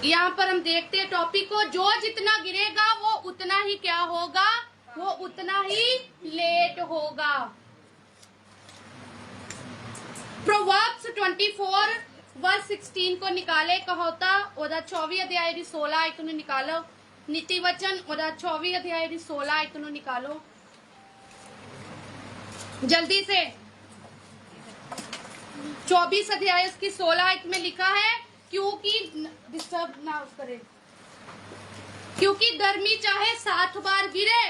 यहाँ पर हम देखते हैं टॉपिक को, जो जितना गिरेगा वो उतना ही क्या होगा, वो उतना ही लेट होगा। प्रोवर्ब्स 24 वर्स 16 को निकाले कहोता ओदा 24 अध्याय दी 16 आयत नु निकालो। नीति वचन ओदा 24 अध्याय दी 16 आयत नु निकालो जल्दी से। 24 अध्याय उसकी 16 आयत में लिखा है, क्योंकि डिस्टर्ब ना करे, क्योंकि धर्मी चाहे 7 बार गिरे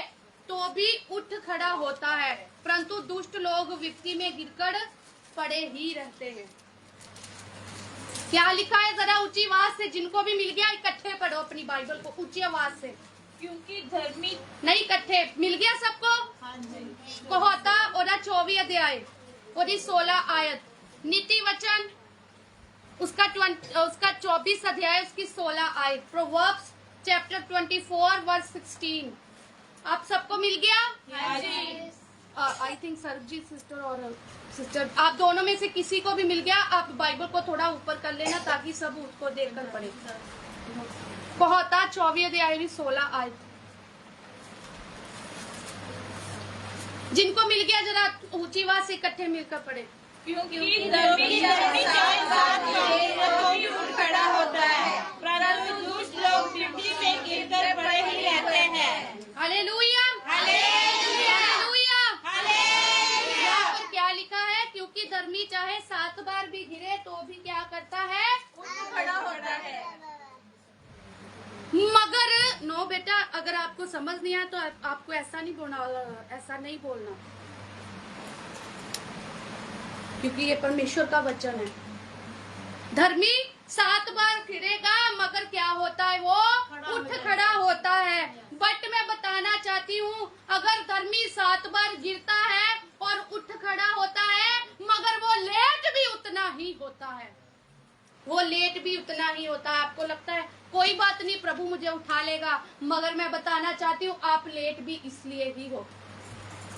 तो भी उठ खड़ा होता है, परंतु दुष्ट लोग विपत्ति में गिरकर पड़े ही रहते हैं। क्या लिखा है जरा ऊंची आवाज से, जिनको भी मिल गया इकट्ठे पढ़ो अपनी बाइबल को ऊंची आवाज से। क्योंकि धर्मी नहीं इकट्ठे मिल गया सबको। हाँ जी। कहोता ओदा 24 अध्याय ओदी 16 आयत, नीति वचन उसका 24 अध्याय उसकी 16 आयत, प्रोवर्ब्स चैप्टर 24 वर्स 16। आप सबको मिल गया? हाँ जी। आई थिंक सरबजीत सिस्टर और सिस्टर, आप दोनों में से किसी को भी मिल गया। आप बाइबल को थोड़ा ऊपर कर लेना ताकि सब उसको देखकर पढ़े। कहोता 24 अध्याय 16 आयत, जिनको मिल गया जरा ऊंची आवाज से इकट्ठे मिलकर पढ़े। क्योंकि धर्मी चाहे 7 गिरे तो भी उठ खड़ा होता है, परंतु दुष्ट लोग मिट्टी में गिरकर पड़े ही रहते हैं। Hallelujah, hallelujah, hallelujah. यहाँ पर क्या लिखा है? क्योंकि धर्मी चाहे 7 बार भी गिरे तो भी क्या करता है? उठ खड़ा होता है। मगर नो बेटा, अगर आपको समझ नहीं आया तो आपको ऐसा नहीं बोलना, क्योंकि ये परमेश्वर का वचन है। धर्मी 7 बार गिरेगा मगर क्या होता है? वो उठ खड़ा होता है। बट मैं बताना चाहती हूँ, अगर धर्मी 7 बार गिरता है और उठ खड़ा होता है, मगर वो लेट भी उतना ही होता है, वो लेट भी उतना ही होता है। आपको लगता है कोई बात नहीं, प्रभु मुझे उठा लेगा, मगर मैं बताना चाहती हूँ आप लेट भी इसलिए ही हो।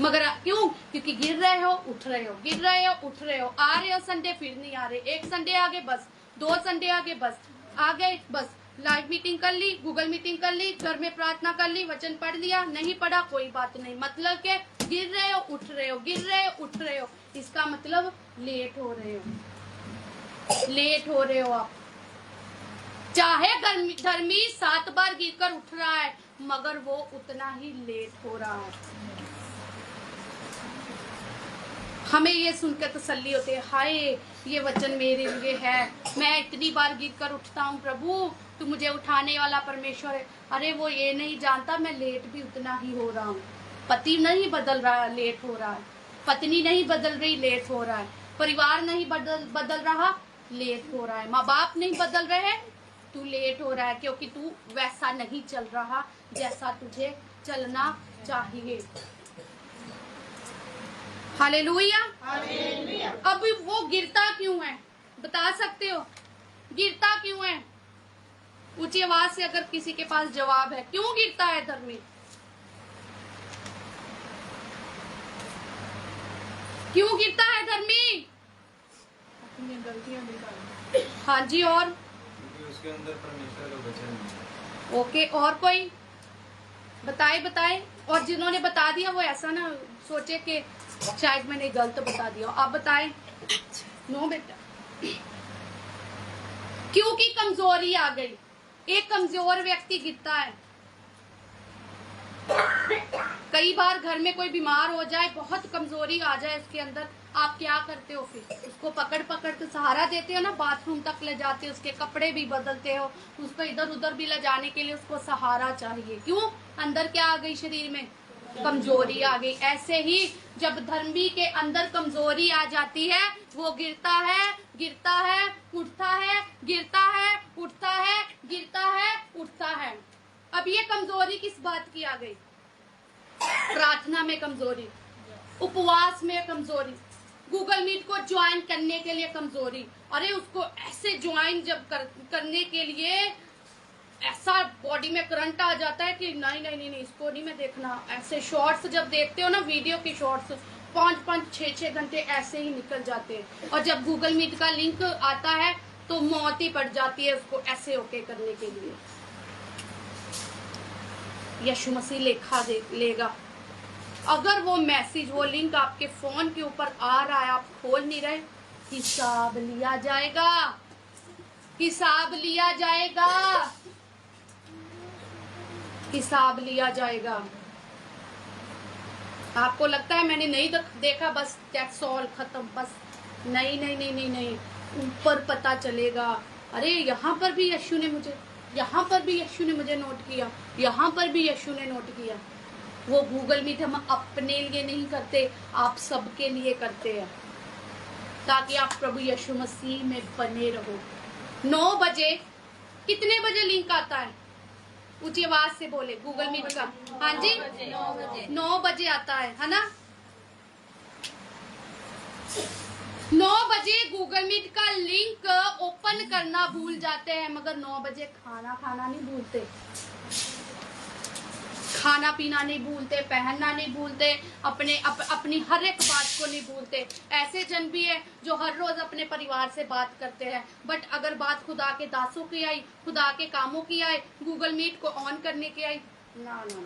मगर क्यों? क्योंकि गिर रहे हो, उठ रहे हो, गिर रहे हो, उठ रहे हो, आ रहे हो संडे फिर नहीं आ रहे, एक संडे आगे बस, 2 संडे आगे बस, आ गए बस, लाइव मीटिंग कर ली, गूगल मीटिंग कर ली, घर में प्रार्थना कर ली, वचन पढ़ लिया, नहीं पढ़ा कोई बात नहीं, मतलब के गिर रहे हो, उठ रहे हो, गिर रहे हो, उठ रहे हो, इसका मतलब लेट हो रहे हो, लेट हो रहे हो आप। चाहे धर्मी 7 बार गिरकर उठ रहा है मगर वो उतना ही लेट हो रहा है। हमें ये सुनकर तसल्ली होती है, हाय ये वचन मेरे लिए है, मैं इतनी बार गिरकर उठता हूँ, प्रभु तू मुझे उठाने वाला परमेश्वर है। अरे वो ये नहीं जानता मैं लेट भी उतना ही हो रहा हूँ। पति नहीं बदल रहा, लेट हो रहा है, पत्नी नहीं बदल रही, लेट हो रहा है, परिवार नहीं बदल रहा, लेट हो रहा है, माँ बाप नहीं बदल रहे, तू लेट हो रहा है, क्योंकि तू वैसा नहीं चल रहा जैसा तुझे चलना चाहिए। हालेलुया। अब वो गिरता क्यों है? बता सकते हो गिरता क्यों है? ऊंची आवाज से अगर किसी के पास जवाब है, क्यों गिरता है धर्मी? क्यों गिरता है धर्मी? अपनी गलतियां निकालना। हाँ जी, और उसके अंदर परमेश्वर का वचन है। ओके, और कोई बताए। और जिन्होंने बता दिया वो ऐसा ना सोचे कि शायद मैंने गलत बता दिया। आप बताएं। नो बेटा, क्योंकि कमजोरी आ गई। एक कमजोर व्यक्ति गिरता है। कई बार घर में कोई बीमार हो जाए, बहुत कमजोरी आ जाए उसके अंदर, आप क्या करते हो? फिर उसको पकड़ के सहारा देते हो ना, बाथरूम तक ले जाते हो, उसके कपड़े भी बदलते हो, उसको इधर उधर भी ले जाने के लिए उसको सहारा चाहिए। क्यों? अंदर क्या आ गई? शरीर में कमजोरी आ गई। ऐसे ही जब धर्मी के अंदर कमजोरी आ जाती है, वो गिरता है, उठता है, गिरता है, उठता है, गिरता है, उठता है। अब ये कमजोरी किस बात की आ गई? प्रार्थना में कमजोरी, उपवास में कमजोरी, गूगल मीट को ज्वाइन करने के लिए कमजोरी। अरे उसको ऐसे ज्वाइन जब करने के लिए ऐसा बॉडी में करंट आ जाता है कि नहीं इसको नहीं मैं देखना। ऐसे शॉर्ट्स जब देखते हो ना, वीडियो की शॉर्ट्स 5-5, 6-6 घंटे ऐसे ही निकल जाते हैं। और जब गूगल मीट का लिंक आता है तो मौत ही पड़ जाती है उसको ऐसे ओके करने के लिए। यीशु मसीह लेगा। अगर वो मैसेज, वो लिंक आपके फोन के ऊपर आ रहा है, आप खोल नहीं रहे, हिसाब लिया जाएगा, हिसाब लिया जाएगा, हिसाब लिया जाएगा। आपको लगता है मैंने नहीं देखा, बस दैट्स ऑल, खत्म, बस। नहीं नहीं नहीं नहीं नहीं, ऊपर पता चलेगा। अरे यहाँ पर भी यीशु ने मुझे, यहाँ पर भी यीशु ने मुझे नोट किया, यहाँ पर भी यीशु ने नोट किया। वो गूगल मीट हम अपने लिए नहीं करते, आप सबके लिए करते हैं, ताकि आप प्रभु यीशु मसीह में बने रहो। 9 बजे, कितने बजे लिंक आता है? ऊंची आवाज से बोले, गूगल मीट का। हाँ जी, 9 बजे आता है ना? 9 बजे गूगल मीट का लिंक ओपन करना भूल जाते हैं, मगर 9 बजे खाना खाना नहीं भूलते, खाना पीना नहीं भूलते, पहनना नहीं भूलते, अपनी हर एक बात को नहीं भूलते। ऐसे जन भी है जो हर रोज अपने परिवार से बात करते हैं, बट अगर बात खुदा के दासों की आई, खुदा के कामों की आई, गूगल मीट को ऑन करने की आई, ना ना ना।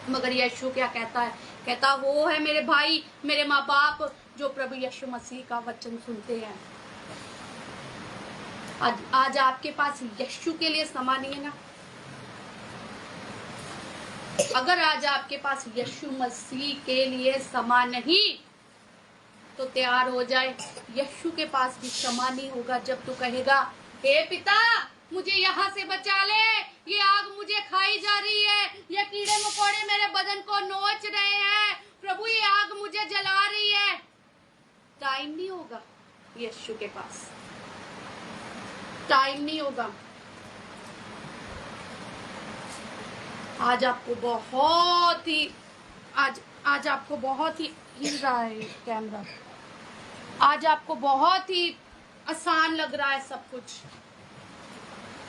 मगर यीशु क्या कहता है? कहता वो है मेरे भाई, मेरे माँ बाप जो प्रभु यीशु मसीह का वचन सुनते हैं। आज आपके पास यीशु के लिए समय नहीं है ना? अगर आज आपके पास यीशु मसीह के लिए समय नहीं, तो तैयार हो जाए, यीशु के पास भी समय नहीं होगा जब तू कहेगा, हे पिता मुझे यहाँ से बचा ले, ये आग मुझे खाई जा रही है, ये कीड़े मकोड़े मेरे बदन को नोच रहे हैं, प्रभु ये आग मुझे जला रही है। टाइम नहीं होगा यीशु के पास, टाइम नहीं होगा। आज आपको बहुत ही आज आपको बहुत ही हिल रहा है कैमरा, आज आपको बहुत ही आसान लग रहा है सब कुछ।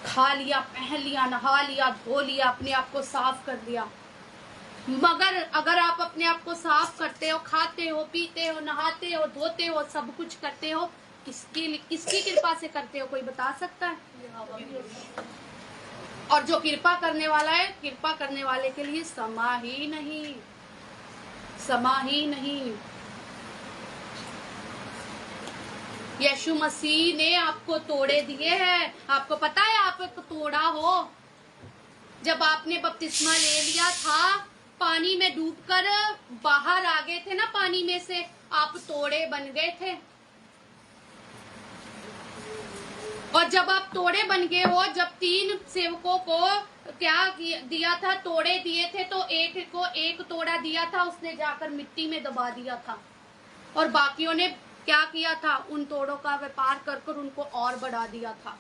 खा लिया, पहन लिया, नहा लिया, धो लिया, अपने आप को साफ कर लिया, मगर अगर आप अपने आप को साफ करते हो, खाते हो, पीते हो, नहाते हो, धोते हो, सब कुछ करते हो, किसकी कृपा से करते हो? कोई बता सकता है? और जो कृपा करने वाला है, कृपा करने वाले के लिए समा ही नहीं, समा ही नहीं। यीशु मसीह ने आपको तोड़े दिए हैं। आपको पता है आप एक तोड़ा हो? जब आपने बपतिस्मा ले लिया था, पानी में डूबकर बाहर आ गए थे ना, पानी में से आप तोड़े बन गए थे। और जब आप तोड़े बन गए हो, जब 3 सेवकों को क्या दिया था? तोड़े दिए थे, तो एक को एक तोड़ा दिया था, उसने जाकर मिट्टी में दबा दिया था, और बाकियों ने क्या किया था? उन तोड़ों का व्यापार कर उनको और बढ़ा दिया था।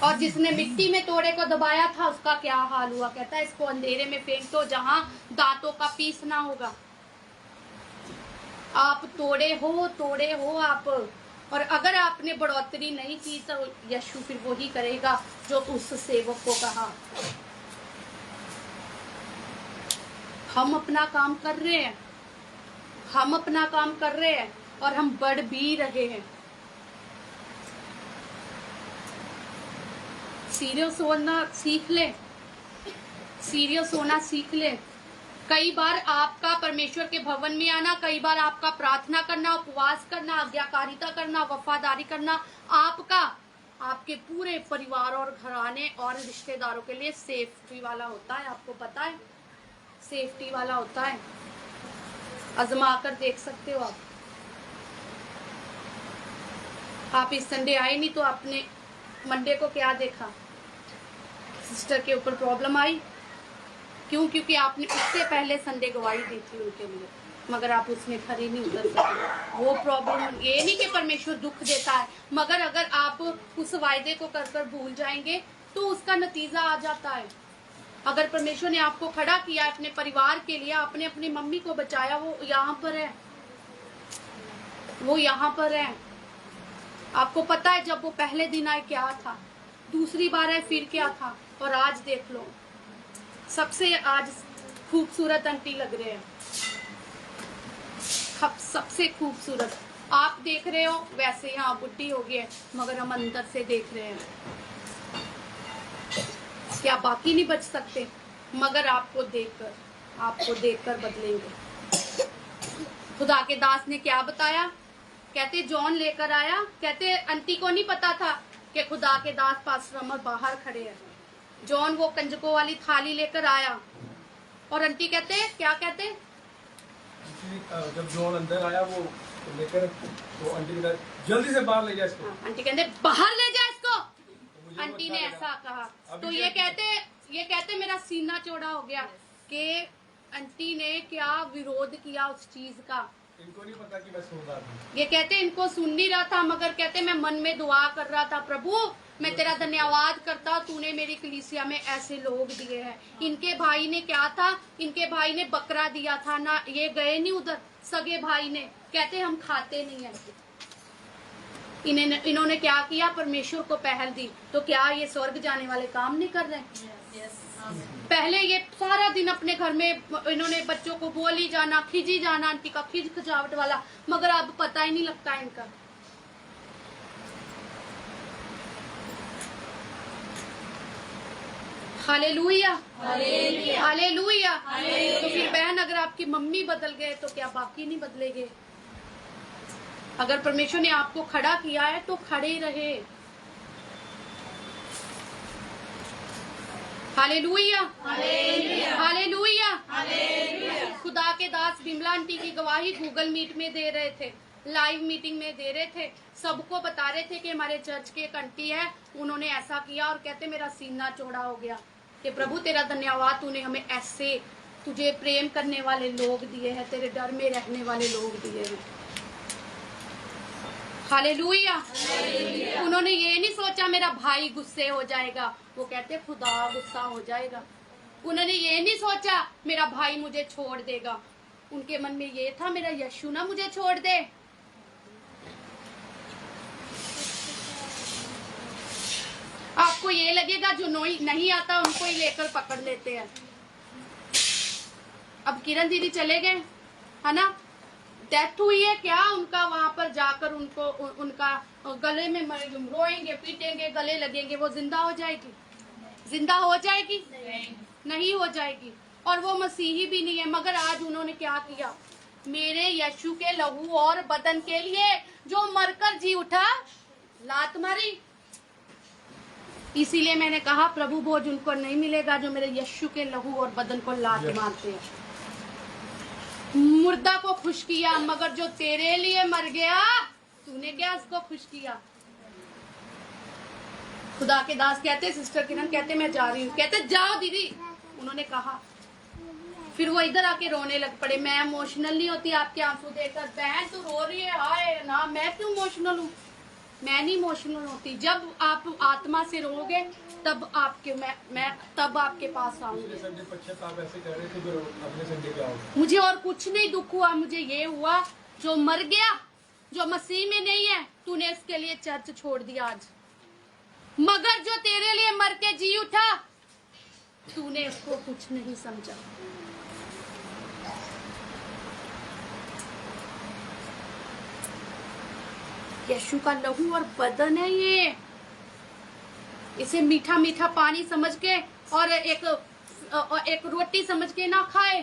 और जिसने मिट्टी में तोड़े को दबाया था, उसका क्या हाल हुआ? कहता है इसको अंधेरे में फेंक दो जहां दांतों का पीसना होगा। आप तोड़े हो आप। और अगर आपने बढ़ोतरी नहीं की, तो यीशु फिर वो ही करेगा जो उस सेवक को कहा। हम अपना काम कर रहे हैं, हम अपना काम कर रहे हैं, और हम बढ़ भी रहे हैं। सीरियस होना सीख ले, सीरियस होना सीख ले। कई बार आपका परमेश्वर के भवन में आना, कई बार आपका प्रार्थना करना, उपवास करना, आज्ञाकारिता करना, वफादारी करना, आपका, आपके पूरे परिवार और घराने और रिश्तेदारों के लिए सेफ्टी वाला होता है। आपको पता है, सेफ्टी वाला होता है। आजमा कर देख सकते हो आप। आप इस संडे आए नहीं, तो आपने मंडे को क्या देखा? सिस्टर के ऊपर प्रॉब्लम आई, क्यों? क्योंकि आपने उससे पहले संडे गवाही दी थी उनके लिए, मगर आप उसमें खरी नहीं उतर सके। वो प्रॉब्लम ये नहीं कि परमेश्वर दुख देता है, मगर अगर आप उस वायदे को कर भूल जाएंगे, तो उसका नतीजा आ जाता है। अगर परमेश्वर ने आपको खड़ा किया अपने परिवार के लिए, आपने अपनी मम्मी को बचाया, वो यहाँ पर है, वो यहाँ पर है। आपको पता है जब वो पहले दिन आए क्या था, दूसरी बार आए फिर क्या था, और आज देख लो, सबसे आज खूबसूरत आंटी लग रहे हैं, सबसे खूबसूरत। आप देख रहे हो वैसे यहाँ बुढ़ी हो गई है, मगर हम अंदर से देख रहे हैं। क्या बाकी नहीं बच सकते? मगर आपको देखकर बदलेंगे। खुदा के दास ने क्या बताया? कहते जॉन लेकर आया, कहते आंटी को नहीं पता था कि खुदा के दास पास्टर अमर बाहर खड़े हैं। जॉन वो कंजकों वाली थाली लेकर आया और आंटी कहते क्या कहते? जब जॉन अंदर आया वो लेकर, तो आंटी ने जल्दी से बाहर ले जा इसको। आंटी कहते बाहर ले जा इसको। मुझे आंटी वो ने अच्छा ऐसा कहा अभी तो ये कहते मेरा सीना चौड़ा हो गया कि आंटी ने क्या विरोध किया उस चीज का। इनको नहीं पता कि मैं सुन रहा था। ये कहते इनको सुन नहीं रहा था, मगर कहते मैं मन में दुआ कर रहा था, प्रभु मैं तेरा धन्यवाद करता, तूने मेरी कलीसिया में ऐसे लोग दिए हैं। इनके भाई ने क्या था? इनके भाई ने बकरा दिया था ना, ये गए नहीं उधर, सगे भाई ने कहते हम खाते नहीं है। इन्होंने क्या किया? परमेश्वर को पहल दी। तो क्या ये स्वर्ग जाने वाले काम नहीं कर रहे? पहले ये सारा दिन अपने घर में इन्होंने बच्चों को बोली जाना, खिजी जाना, आंटी का खिज खजावट वाला, मगर अब पता ही नहीं लगता इनका। Hallelujah, hallelujah. तो फिर बहन, अगर आपकी मम्मी बदल गए तो क्या बाकी नहीं बदलेंगे? अगर परमेश्वर ने आपको खड़ा किया है तो खड़े रहे। Hallelujah, hallelujah. खुदा के दास बिमला आंटी की गवाही गूगल मीट में दे रहे थे, लाइव मीटिंग में दे रहे थे, सबको बता रहे थे कि हमारे चर्च के एक आंटी है, उन्होंने ऐसा किया, और कहते मेरा सीना चौड़ा हो गया कि प्रभु तेरा धन्यवाद, तूने हमें ऐसे तुझे प्रेम करने वाले लोग दिए हैं, तेरे डर में रहने वाले लोग दिए हैं। हालेलुया। उन्होंने ये नहीं सोचा मेरा भाई गुस्से हो जाएगा, वो कहते खुदा गुस्सा हो जाएगा। उन्होंने ये नहीं सोचा मेरा भाई मुझे छोड़ देगा, उनके मन में ये था मेरा यीशु ना मुझे छोड़ दे। आपको ये लगेगा जो नहीं आता उनको ही लेकर पकड़ लेते हैं। अब किरण दीदी चले गए है ना, डेथ हुई है क्या उनका, वहां पर जाकर उनको उनका गले में रोएंगे, पीटेंगे, गले लगेंगे, वो जिंदा हो जाएगी? जिंदा हो जाएगी? नहीं हो जाएगी। और वो मसीही भी नहीं है, मगर आज उन्होंने क्या किया? मेरे यीशु के लहू और बदन के लिए जो मरकर जी उठा, लात मारी। इसीलिए मैंने कहा प्रभु भोज उनको नहीं मिलेगा जो मेरे यीशु के लहू और बदन को लात मारते हैं। मुर्दा को खुश किया, मगर जो तेरे लिए मर गया, तूने क्या उसको खुश किया? खुदा के दास कहते, सिस्टर किरण कहते मैं जा रही हूँ, कहते जाओ दीदी, उन्होंने कहा। फिर वो इधर आके रोने लग पड़े। मैं इमोशनल नहीं होती आपके आंसू देखकर, बहन तू रो रही है, हाय ना, मैं क्यों इमोशनल हूँ? मैं नहीं इमोशनल होती। जब आप आत्मा से रोगे तब आपके मैं तब आपके पास आऊंगी। मुझे और कुछ नहीं दुख हुआ, मुझे ये हुआ जो मर गया, जो मसीह में नहीं है, तूने उसके लिए चर्च छोड़ दिया आज। मगर जो तेरे लिए मर के जी उठा, तूने उसको कुछ नहीं समझा। यीशु का लहू और बदन है ये। इसे मीठा मीठा पानी समझ के और एक रोटी समझ के ना खाए।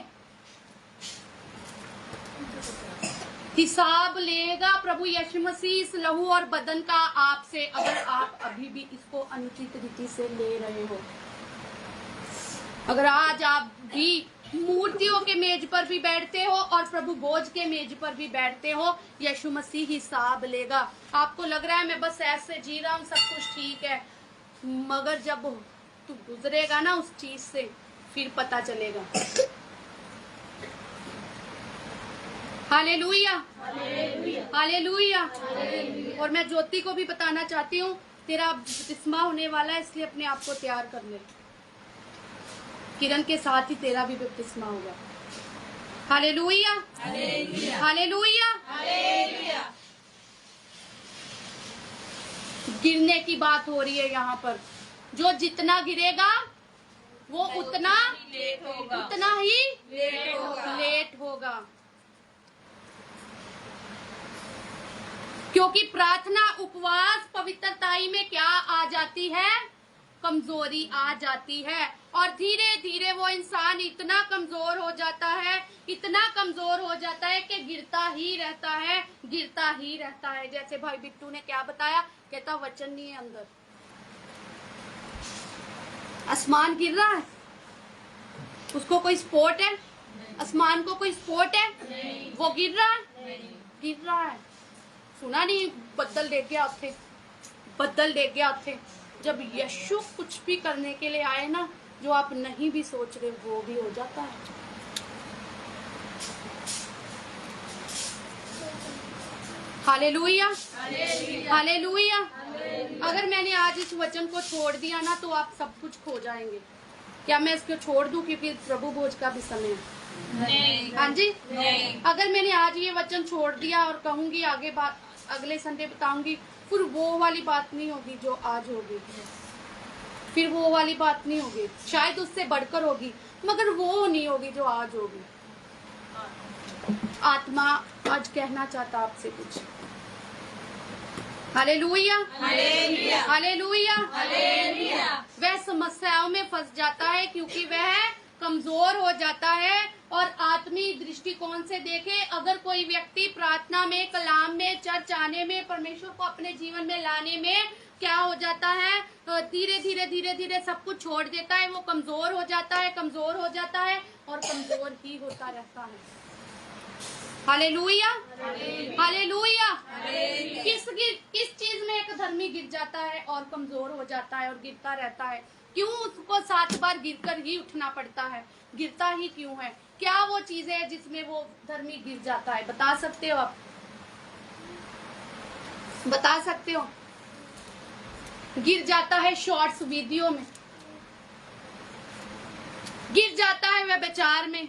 हिसाब लेगा प्रभु यीशु मसीह इस लहू और बदन का आपसे, अगर आप अभी भी इसको अनुचित रीति से ले रहे हो। अगर आज आप भी मूर्तियों के मेज पर भी बैठते हो और प्रभु भोज के मेज पर भी बैठते हो, यीशु मसीह हिसाब लेगा। आपको लग रहा है मैं बस ऐसे जी रहा हूँ, सब कुछ ठीक है, मगर जब तू गुजरेगा ना उस चीज से, फिर पता चलेगा। Hallelujah, hallelujah. और मैं ज्योति को भी बताना चाहती हूँ, तेरा बपतिस्मा होने वाला है, इसलिए अपने आप को तैयार कर ले। किरण के साथ ही तेरा भी बपतिस्मा होगा। Hallelujah, hallelujah. गिरने की बात हो रही है यहाँ पर। जो जितना गिरेगा वो उतना ही लेट होगा। क्योंकि प्रार्थना, उपवास, पवित्रताई में क्या आ जाती है? कमजोरी आ जाती है। और धीरे धीरे वो इंसान इतना कमजोर हो जाता है, इतना कमजोर हो जाता है कि गिरता ही रहता है, गिरता ही रहता है। जैसे भाई बिट्टू ने क्या बताया, कहता वचन नहीं है अंदर। आसमान गिर रहा है, उसको कोई सपोर्ट है? आसमान को कोई सपोर्ट है? नहीं। वो गिर रहा है? गिर रहा है। सुना नहीं बदल देख गया थे, बदल देख गया थे। जब यीशु कुछ भी करने के लिए आए ना, जो आप नहीं भी सोच रहे वो भी हो जाता है। Hallelujah, hallelujah. अगर मैंने आज इस वचन को छोड़ दिया ना, तो आप सब कुछ खो जाएंगे। क्या मैं इसको छोड़ दूं क्योंकि प्रभु भोज का भी समय है? नहीं। हाँ जी, नहीं। अगर मैंने आज ये वचन छोड़ दिया और कहूंगी आगे बात अगले संडे बताऊंगी, फिर वो वाली बात नहीं होगी जो आज होगी, फिर वो वाली बात नहीं होगी, शायद उससे बढ़कर होगी, मगर वो नहीं होगी जो आज होगी। आत्मा आज कहना चाहता आपसे कुछ। Hallelujah, hallelujah, hallelujah, hallelujah. वह समस्याओं में फंस जाता है क्योंकि वह कमजोर हो जाता है। और आत्मीय दृष्टिकोण से देखे, अगर कोई व्यक्ति प्रार्थना में, कलाम में, चर्च आने में, परमेश्वर को अपने जीवन में लाने में क्या हो जाता है, धीरे धीरे धीरे धीरे सब कुछ छोड़ देता है। वो कमजोर हो जाता है, कमजोर हो जाता है और कमजोर ही होता रहता है। Hallelujah, hallelujah. किस चीज में एक धर्मी गिर जाता है और कमजोर हो जाता है और गिरता रहता है? क्यों उसको 7 बार गिरकर ही उठना पड़ता है? गिरता ही क्यों है? क्या वो चीज है जिसमें वो धर्मी गिर जाता है? बता सकते हो आप? बता सकते हो? गिर जाता है शॉर्ट्स वीडियो में, गिर जाता है व्यभिचार में,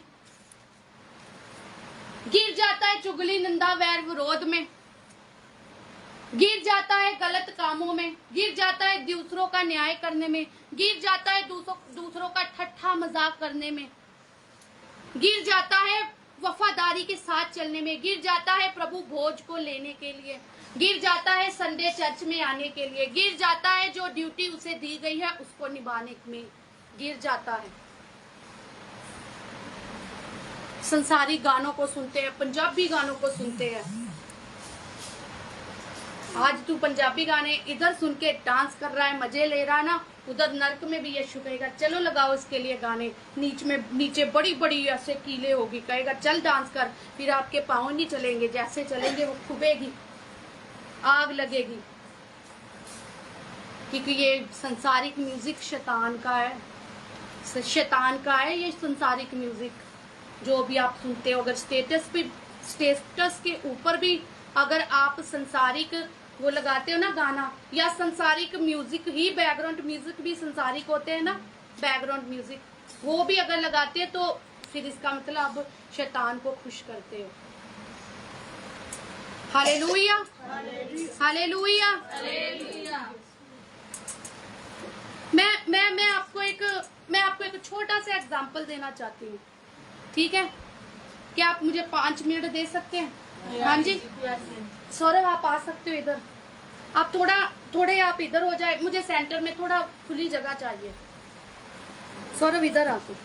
गिर जाता है चुगली, निंदा, वैर, विरोध में, गिर जाता है गलत कामों में, गिर जाता है दूसरों का न्याय करने में, गिर जाता है दूसरों का ठट्ठा मजाक करने में, गिर जाता है वफादारी के साथ चलने में, गिर जाता है प्रभु भोज को लेने के लिए, गिर जाता है संडे चर्च में आने के लिए, गिर जाता है जो ड्यूटी उसे दी गई है उसको निभाने में गिर जाता है। संसारिक गानों को सुनते हैं, पंजाबी गानों को सुनते हैं। आज तू पंजाबी गाने इधर सुन के डांस कर रहा है, मजे ले रहा है ना, उधर नर्क में भी यीशु कहेगा चलो लगाओ इसके लिए गाने, नीचे बड़ी बड़ी ऐसे कीले होगी, कहेगा चल डांस कर, फिर आपके पाँव नहीं चलेंगे, जैसे चलेंगे वो खुबेगी, आग लगेगी। क्योंकि ये संसारिक म्यूजिक शैतान का है, शैतान का है ये संसारिक म्यूजिक जो भी आप सुनते हो। अगर स्टेटस के ऊपर भी अगर आप संसारिक वो लगाते हो ना गाना, या संसारिक म्यूजिक ही, बैकग्राउंड म्यूजिक भी संसारिक होते हैं ना, बैकग्राउंड म्यूजिक, वो भी अगर लगाते हैं तो फिर इसका मतलब आप शैतान को खुश करते हो। Hallelujah, hallelujah. मैं आपको एक छोटा सा एग्जांपल देना चाहती हूँ, ठीक है? क्या आप मुझे 5 मिनट दे सकते हैं? हाँ जी, सौरभ आप आ सकते हो इधर, आप थोड़े आप इधर हो जाए, मुझे सेंटर में थोड़ा खुली जगह चाहिए। सौरभ इधर आ तू,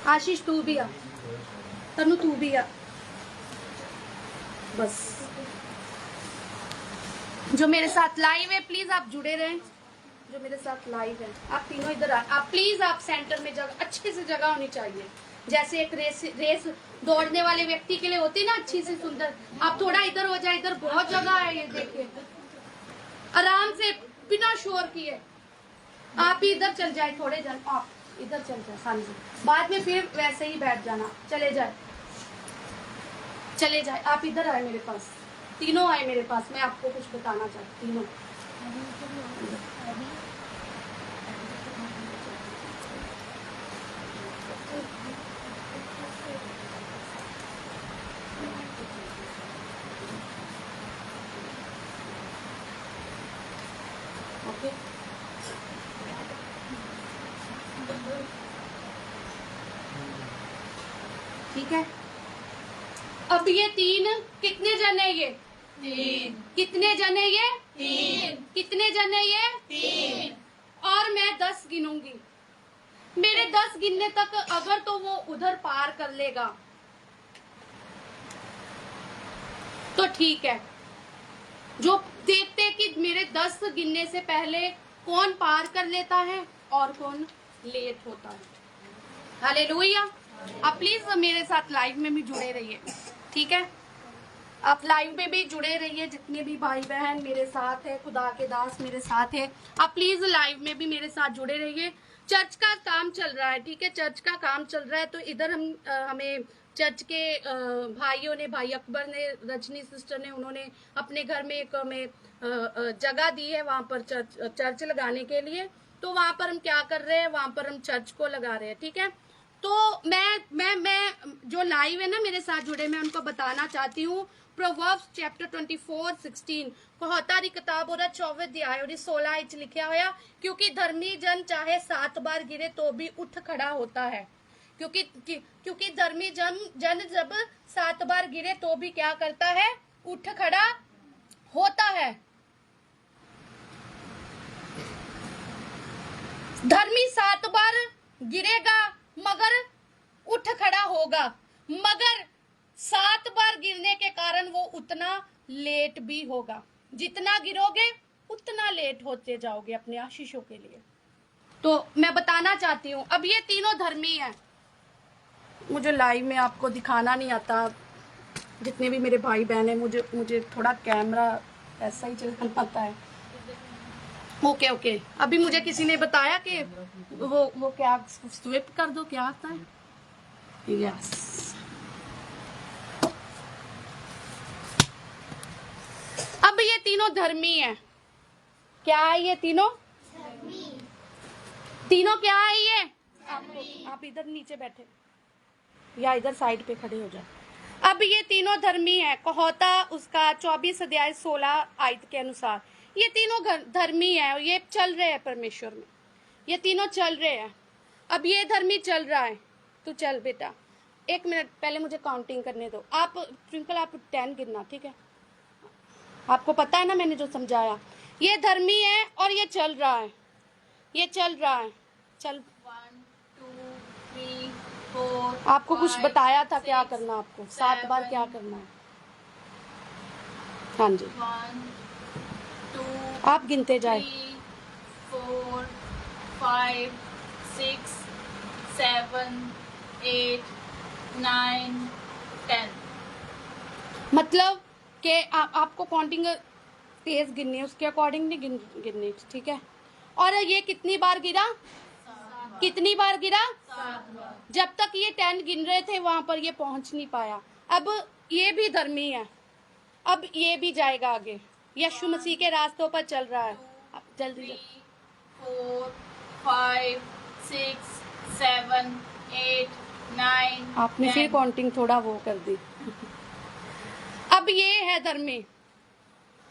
आशीष तू भी आ, तनु तू भी आ, बस जो मेरे साथ लाइव है प्लीज आप जुड़े रहें, जो मेरे साथ लाइव है आप तीनों इधर आ, आप प्लीज आप सेंटर में जगह, अच्छे से जगह होनी चाहिए, जैसे एक रेस दौड़ने वाले व्यक्ति के लिए होती है ना, अच्छी से सुंदर। आप थोड़ा इधर हो जाए, इधर बहुत जगह है, ये देखिए आराम से बिना शोर किए आप ही इधर चल जाए, थोड़े जन आप इधर चल जाए, हाँ जी, बाद में फिर वैसे ही बैठ जाना, चले जाए आप इधर आए मेरे पास, तीनों आए मेरे पास, मैं आपको कुछ बताना चाहती, तीनों ओके। ठीक है, अब अब ये 3 कितने जन है ये? 3 कितने जन है ये? 3 कितने जन है ये? 3 और मैं 10 गिनूंगी। मेरे 10 गिनने तक अगर तो वो उधर पार कर लेगा तो ठीक है। जो देखते कि मेरे 10 गिनने से पहले कौन पार कर लेता है और कौन लेट होता है। हालेलुया। आप प्लीज मेरे साथ लाइव में भी जुड़े रहिए, ठीक है? आप लाइव में भी जुड़े रहिए, जितने भी भाई बहन मेरे साथ है, खुदा के दास मेरे साथ है, आप प्लीज लाइव में भी मेरे साथ जुड़े रहिए। चर्च का काम चल रहा है, ठीक है? चर्च का काम चल रहा है, तो इधर हमें चर्च के भाइयों ने, भाई अकबर ने, रजनी सिस्टर ने, उन्होंने अपने घर में एक हमें जगह दी है वहां पर चर्च लगाने के लिए। तो वहां पर हम क्या कर रहे हैं, वहां पर हम चर्च को लगा रहे हैं, ठीक है? तो मैं जो लाइव है ना मेरे साथ जुड़े, मैं उनको बताना चाहती हूँ। प्रोवर्ब्स चैप्टर 24:16 कहतारी किताब और 24 अध्याय और 16 लिखा होया, क्योंकि धर्मी जन चाहे 7 बार गिरे तो भी उठ खड़ा होता है। क्योंकि धर्मी जन जब 7 बार गिरे तो भी क्या करता है? उठ खड़ा होता है। धर्मी 7 बार गिरेगा मगर उठ खड़ा होगा, मगर 7 बार गिरने के कारण वो उतना लेट भी होगा। जितना गिरोगे उतना लेट होते जाओगे अपने आशीषों के लिए। तो मैं बताना चाहती हूँ, अब ये तीनों धर्मी हैं। मुझे लाइव में आपको दिखाना नहीं आता, जितने भी मेरे भाई बहन हैं, मुझे थोड़ा कैमरा ऐसा ही चलाना आता है। ओके ओके, अभी मुझे किसी ने बताया कि वो क्या स्विप कर दो, क्या आता है? यस। अब ये तीनों धर्मी हैं। क्या है ये तीनों? तीनों क्या है ये? आप इधर नीचे बैठे या इधर साइड पे खड़े हो जाओ। अब ये तीनों धर्मी है। कहोता उसका 24 अध्याय 16 आयत के अनुसार ये तीनों धर्मी है और ये चल रहे हैं परमेश्वर में, ये तीनों चल रहे हैं। अब ये धर्मी चल रहा है, तो चल बेटा 1 मिनट पहले मुझे काउंटिंग करने दो। आप ट्विंकल आप 10 गिनना, ठीक है? आपको पता है ना मैंने जो समझाया। ये धर्मी है और ये चल रहा है, ये चल रहा है। चल 1 2 3 4 आपको कुछ बताया था क्या करना, आपको 7 बार क्या करना है। हाँ जी, 1 2 आप गिनते जाए। 3 4 5 6 7 8 9 10। मतलब कि आपको काउंटिंग तेज गिननी है, उसके अकॉर्डिंग नहीं गिननी, ठीक है? और ये कितनी बार गिरा? कितनी बार गिरा? 7 बार। जब तक ये 10 गिन रहे थे वहां पर ये पहुंच नहीं पाया। अब ये भी धर्मी है, अब ये भी जाएगा आगे, यीशु मसीह के रास्तों पर चल रहा है। अब जल्दी 3 4 5 6 7 8 9। आपने फिर काउंटिंग थोड़ा वो कर दी। अब ये है धर्मी,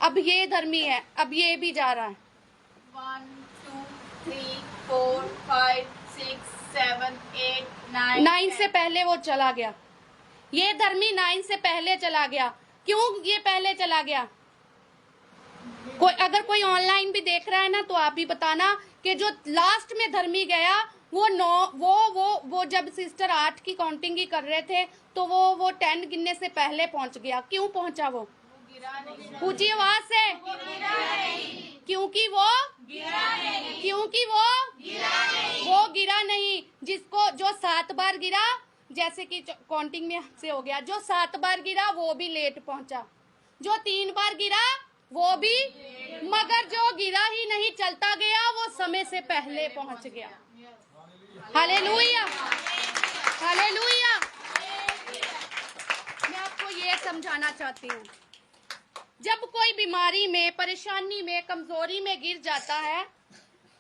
अब ये धर्मी है, अब ये भी जा रहा है। 1 2 3 4 5 6 7 8 9 9 से पहले वो चला गया। ये धर्मी 9 से पहले चला गया। क्यों ये पहले चला गया? अगर कोई ऑनलाइन भी देख रहा है ना, तो आप भी बताना कि जो लास्ट में धर्मी गया वो जब सिस्टर 8 की काउंटिंग ही कर रहे थे तो वो 10 गिनने से पहले पहुंच गया। क्यों पहुंचा वो? गिरा नहीं। पूछिए आवाज से। क्योंकि वो गिरा नहीं। क्योंकि वो गिरा नहीं। वो गिरा नहीं। जिसको जो 7 बार गिरा, जैसे कि काउंटिंग में से हो गया, जो 7 बार गिरा वो भी लेट पहुंचा, जो 3 बार गिरा वो भी, मगर जो गिरा ही नहीं चलता गया वो समय से पहले पहुंच गया। Hallelujah, hallelujah. मैं आपको ये समझाना चाहती हूँ, जब कोई बीमारी में, परेशानी में, कमजोरी में गिर जाता है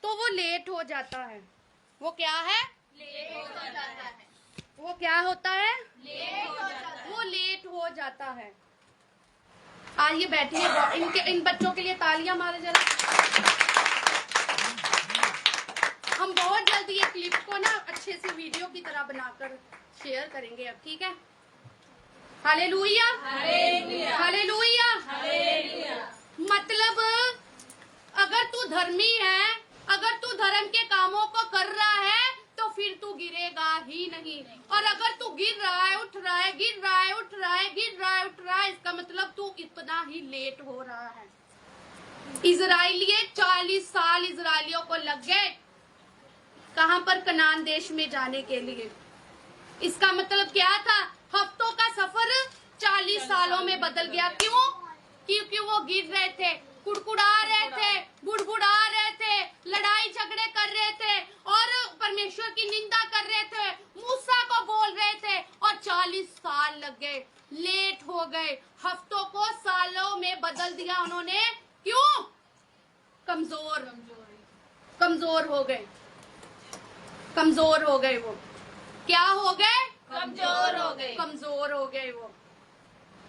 तो वो लेट हो जाता है। वो क्या है? लेट हो जाता है। वो क्या होता है? लेट हो जाता है। वो लेट हो जाता है। आइए बैठिए, इन बच्चों के लिए तालियां मारे जरा। हम बहुत जल्दी ये क्लिप को ना अच्छे से वीडियो की तरह बनाकर शेयर करेंगे अब, ठीक है? Hallelujah, hallelujah. मतलब अगर तू धर्मी है, अगर तू धर्म के कामों को कर रहा है तो फिर तू गिरेगा ही नहीं। और अगर तू गिर रहा है, उठ रहा है, गिर रहा है, उठ रहा है, गिर रहा है, उठ रहा है, इसका मतलब तू इतना ही लेट हो रहा है। इजराइलिये 40 साल इजराइलियों को लग गए कहां पर? कनान देश में जाने के लिए। इसका मतलब क्या था? हफ्तों का सफर 40 सालों में बदल गया। क्यों? क्योंकि वो गिर रहे थे, कुड़कुड़ा रहे थे, बुड़बुड़ा रहे थे, लड़ाई झगड़े कर रहे थे और परमेश्वर की निंदा कर रहे थे, मूसा को बोल रहे थे और 40 साल लग गए, लेट हो गए। हफ्तों को सालों में बदल दिया उन्होंने। क्यों? कमजोर कमजोर हो गए, कमजोर हो गए। वो क्या हो गए? कमजोर हो गए। कमजोर हो गए। वो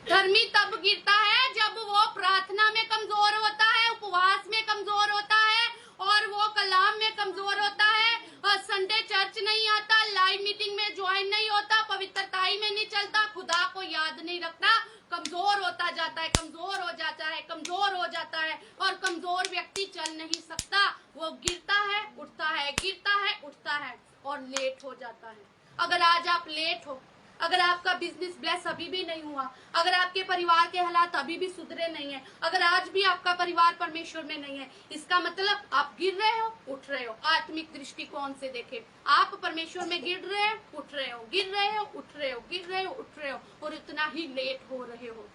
धर्मी तब गिरता है जब वो प्रार्थना में कमजोर होता है, उपवास में कमजोर होता है और वो कलाम में कमजोर होता है, और संडे चर्च नहीं आता, लाइव मीटिंग में ज्वाइन नहीं होता, पवित्रताई में नहीं चलता, खुदा को याद नहीं रखता। कमजोर होता जाता है, कमजोर हो जाता है, कमजोर हो जाता है। और कमजोर व्यक्ति चल नहीं सकता। वो गिरता है, उठता है, गिरता है, उठता है और लेट हो जाता है। अगर आज आप लेट हो, अगर आपका बिजनेस ब्लेस अभी भी नहीं हुआ, अगर आपके परिवार के हालात अभी भी सुधरे नहीं है, अगर आज भी आपका परिवार परमेश्वर में नहीं है, इसका मतलब आप गिर रहे हो, उठ रहे हो। आत्मिक दृष्टिकोण से देखें, आप परमेश्वर में गिर रहे हो, उठ रहे हो, गिर रहे हो, उठ रहे हो, गिर रहे हो, उठ रहे हो और उतना ही लेट हो रहे हो,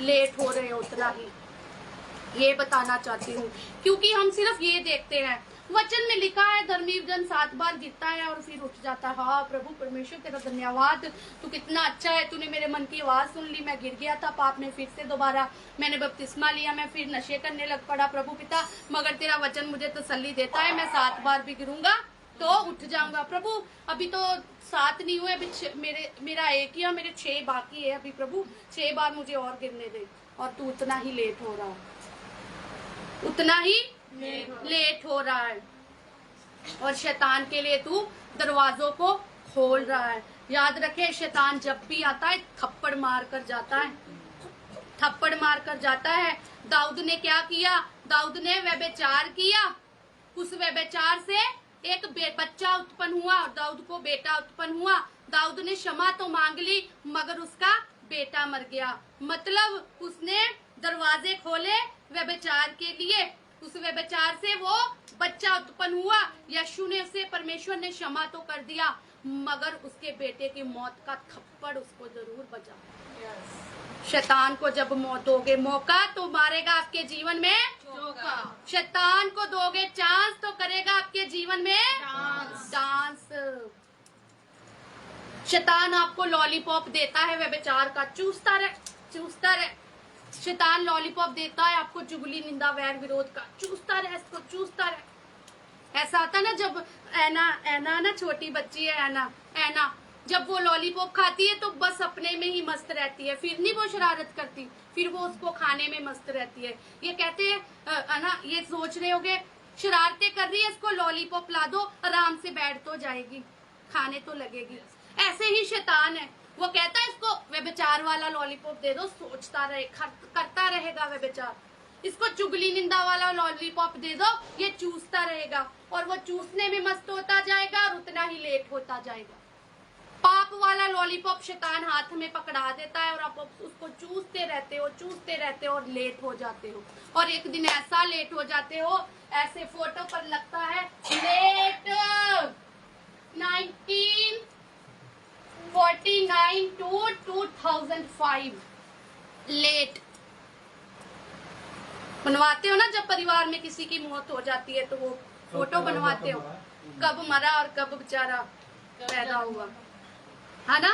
लेट हो रहे हो उतना ही। ये बताना चाहती हूँ, क्योंकि हम सिर्फ ये देखते हैं। वचन में लिखा है धर्मी जन 7 बार गिरता है और फिर उठ जाता है। हाँ प्रभु परमेश्वर तेरा धन्यवाद, तू कितना अच्छा है, तूने मेरे मन की आवाज सुन ली। मैं गिर गया था पाप में, फिर से दोबारा मैंने बपतिस्मा लिया, मैं फिर नशे करने लग पड़ा प्रभु पिता, मगर तेरा वचन मुझे तसल्ली देता है, मैं 7 बार भी गिरूंगा तो उठ जाऊंगा। प्रभु अभी तो 7 नहीं हुए, अभी मेरा 1 या मेरे 6 बाकी है अभी। प्रभु 6 बार मुझे और गिरने दे। और तू उतना ही लेट हो रहा है, उतना ही लेट हो रहा है। और शैतान के लिए तू दरवाजों को खोल रहा है। याद रखे, शैतान जब भी आता है थप्पड़ मार कर जाता है, थप्पड़ मार कर जाता है। दाऊद ने क्या किया? दाऊद ने व्यभिचार किया, उस व्यभिचार से एक बच्चा उत्पन्न हुआ, दाऊद को बेटा उत्पन्न हुआ। दाऊद ने क्षमा तो मांग ली मगर उसका बेटा मर गया। मतलब उसने दरवाजे खोले व्यभिचार के लिए, उस व्यभिचार से वो बच्चा उत्पन्न हुआ। यीशु ने उसे, परमेश्वर ने क्षमा तो कर दिया मगर उसके बेटे की मौत का थप्पड़ उसको जरूर बचा। शैतान को जब मौत दोगे मौका तो मारेगा आपके जीवन में चौका। शैतान को दोगे चांस तो करेगा आपके जीवन में डांस। शैतान आपको लॉलीपॉप देता है व्यभिचार का, चूसता रहे, चूसता रहे। शैतान लॉलीपॉप देता है आपको चुगली निंदा वैर विरोध का, चूसता रहे, इसको चूसता रहे। ऐसा आता ना जब ऐना ना छोटी बच्ची है, ऐना जब वो लॉलीपॉप खाती है तो बस अपने में ही मस्त रहती है, फिर नहीं वो शरारत करती, फिर वो उसको खाने में मस्त रहती है। ये कहते हैं ना, ये सोच रहे होगे शरारतें कर रही है, इसको लॉलीपॉप ला दो, आराम से बैठ तो जाएगी, खाने तो लगेगी। ऐसे ही शैतान है, वो कहता है इसको व्यभिचार वाला लॉलीपॉप दे दो, सोचता रहे, करता रहेगा व्यभिचार। इसको चुगली निंदा वाला लॉलीपॉप दे दो, ये चूसता रहेगा और वो चूसने में मस्त होता जाएगा और उतना ही लेट होता जाएगा। पाप वाला लॉलीपॉप शैतान हाथ में पकड़ा देता है और आप उसको चूसते रहते हो और लेट हो जाते हो। और एक दिन ऐसा लेट हो जाते हो, ऐसे फोटो पर लगता है लेट 1949 to 2005 लेट बनवाते हो ना। जब परिवार में किसी की मौत हो जाती है तो वो फोटो बनवाते हो, कब मरा और कब बेचारा पैदा हुआ, है ना।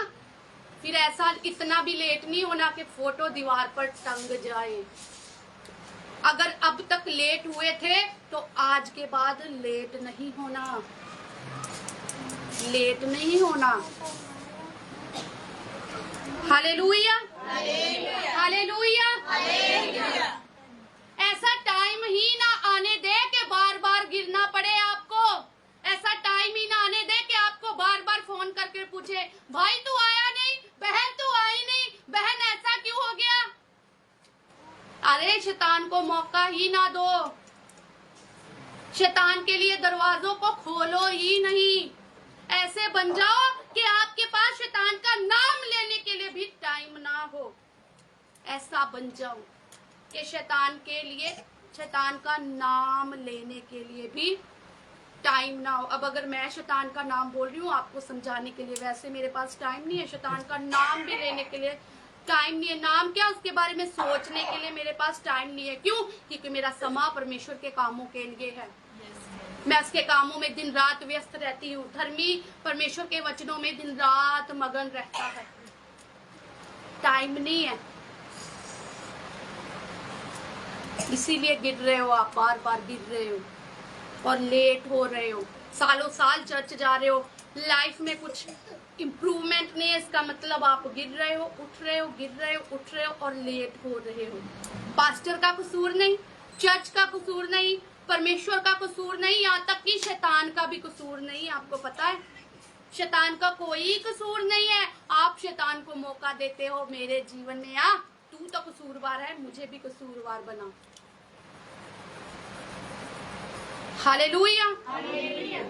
फिर ऐसा इतना भी लेट नहीं होना कि फोटो दीवार पर टंग जाए। अगर अब तक लेट हुए थे तो आज के बाद लेट नहीं होना, लेट नहीं होना। Hallelujah, hallelujah. ऐसा टाइम ही ना आने दे कि बार बार गिरना पड़े आपको। ऐसा टाइम ही ना आने दे कि आपको बार बार फोन करके पूछे भाई तू आया नहीं, बहन तू आई नहीं, लिए शैतान को मौका ही ना दो, शैतान के लिए दरवाजों को खोलो ही नहीं। ऐसे बन जाओ कि आपके पास शैतान का नाम लेने के लिए भी टाइम ना हो। ऐसा बन जाओ कि शैतान का नाम लेने के लिए भी टाइम ना हो। अब अगर मैं शैतान का नाम बोल रही हूँ आपको समझाने के लिए, वैसे मेरे पास टाइम नहीं है, शैतान का नाम भी लेने के लिए टाइम नहीं है। नाम क्या, उसके बारे में सोचने के लिए मेरे पास टाइम नहीं है। क्यों? क्योंकि मेरा समा परमेश्वर के कामों के लिए है। मैं उसके कामों में दिन रात व्यस्त रहती हूँ। धर्मी परमेश्वर के वचनों में दिन रात मगन रहता है, टाइम नहीं है। इसीलिए गिर रहे हो आप, बार बार गिर रहे हो और लेट हो रहे हो। सालों साल चर्च जा रहे हो, लाइफ में कुछ इम्प्रूवमेंट नहीं है। इसका मतलब आप गिर रहे हो, उठ रहे हो, गिर रहे हो, उठ रहे हो और लेट हो रहे हो। पास्टर का कसूर नहीं, चर्च का कसूर नहीं, परमेश्वर का कसूर नहीं, यहाँ तक कि शैतान का भी कसूर नहीं। आपको पता है शैतान का कोई कसूर नहीं है। आप शैतान को मौका देते हो मेरे जीवन में, आ तू तो कसूरवार है, मुझे भी कसूरवार बना। Hallelujah,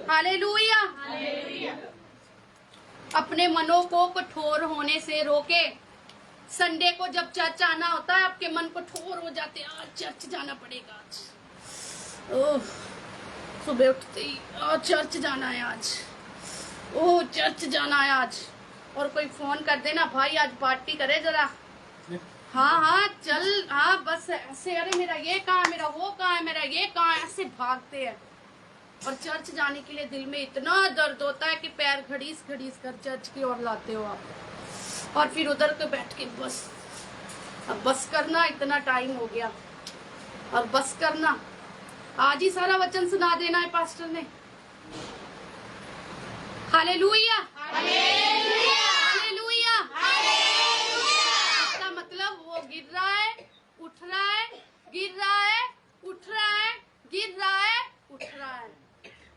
hallelujah. अपने मनों को कठोर होने से रोके। संडे को जब चर्च आना होता है आपके मन कठोर हो जाते हैं, आज चर्च जाना पड़ेगा, आज ओह सुबह उठते ही आज चर्च जाना है, आज ओह चर्च जाना है आज। और कोई फोन कर देना, भाई आज पार्टी करे जरा, हाँ हाँ चल, हाँ बस ऐसे, अरे मेरा ये कहाँ है, मेरा वो कहाँ है, मेरा ये कहाँ है, ऐसे भागते हैं। और चर्च जाने के लिए दिल में इतना दर्द होता है कि पैर घड़ीस घड़ीस कर चर्च की ओर लाते हो आप। और फिर उधर के बैठ के बस, अब बस करना, इतना टाइम हो गया और बस करना। आज ही सारा वचन सुना देना है पास्टर ने। Hallelujah, hallelujah. इसका मतलब वो गिर रहा है, उठ रहा है, गिर रहा है, उठ रहा है, गिर रहा है, उठ रहा है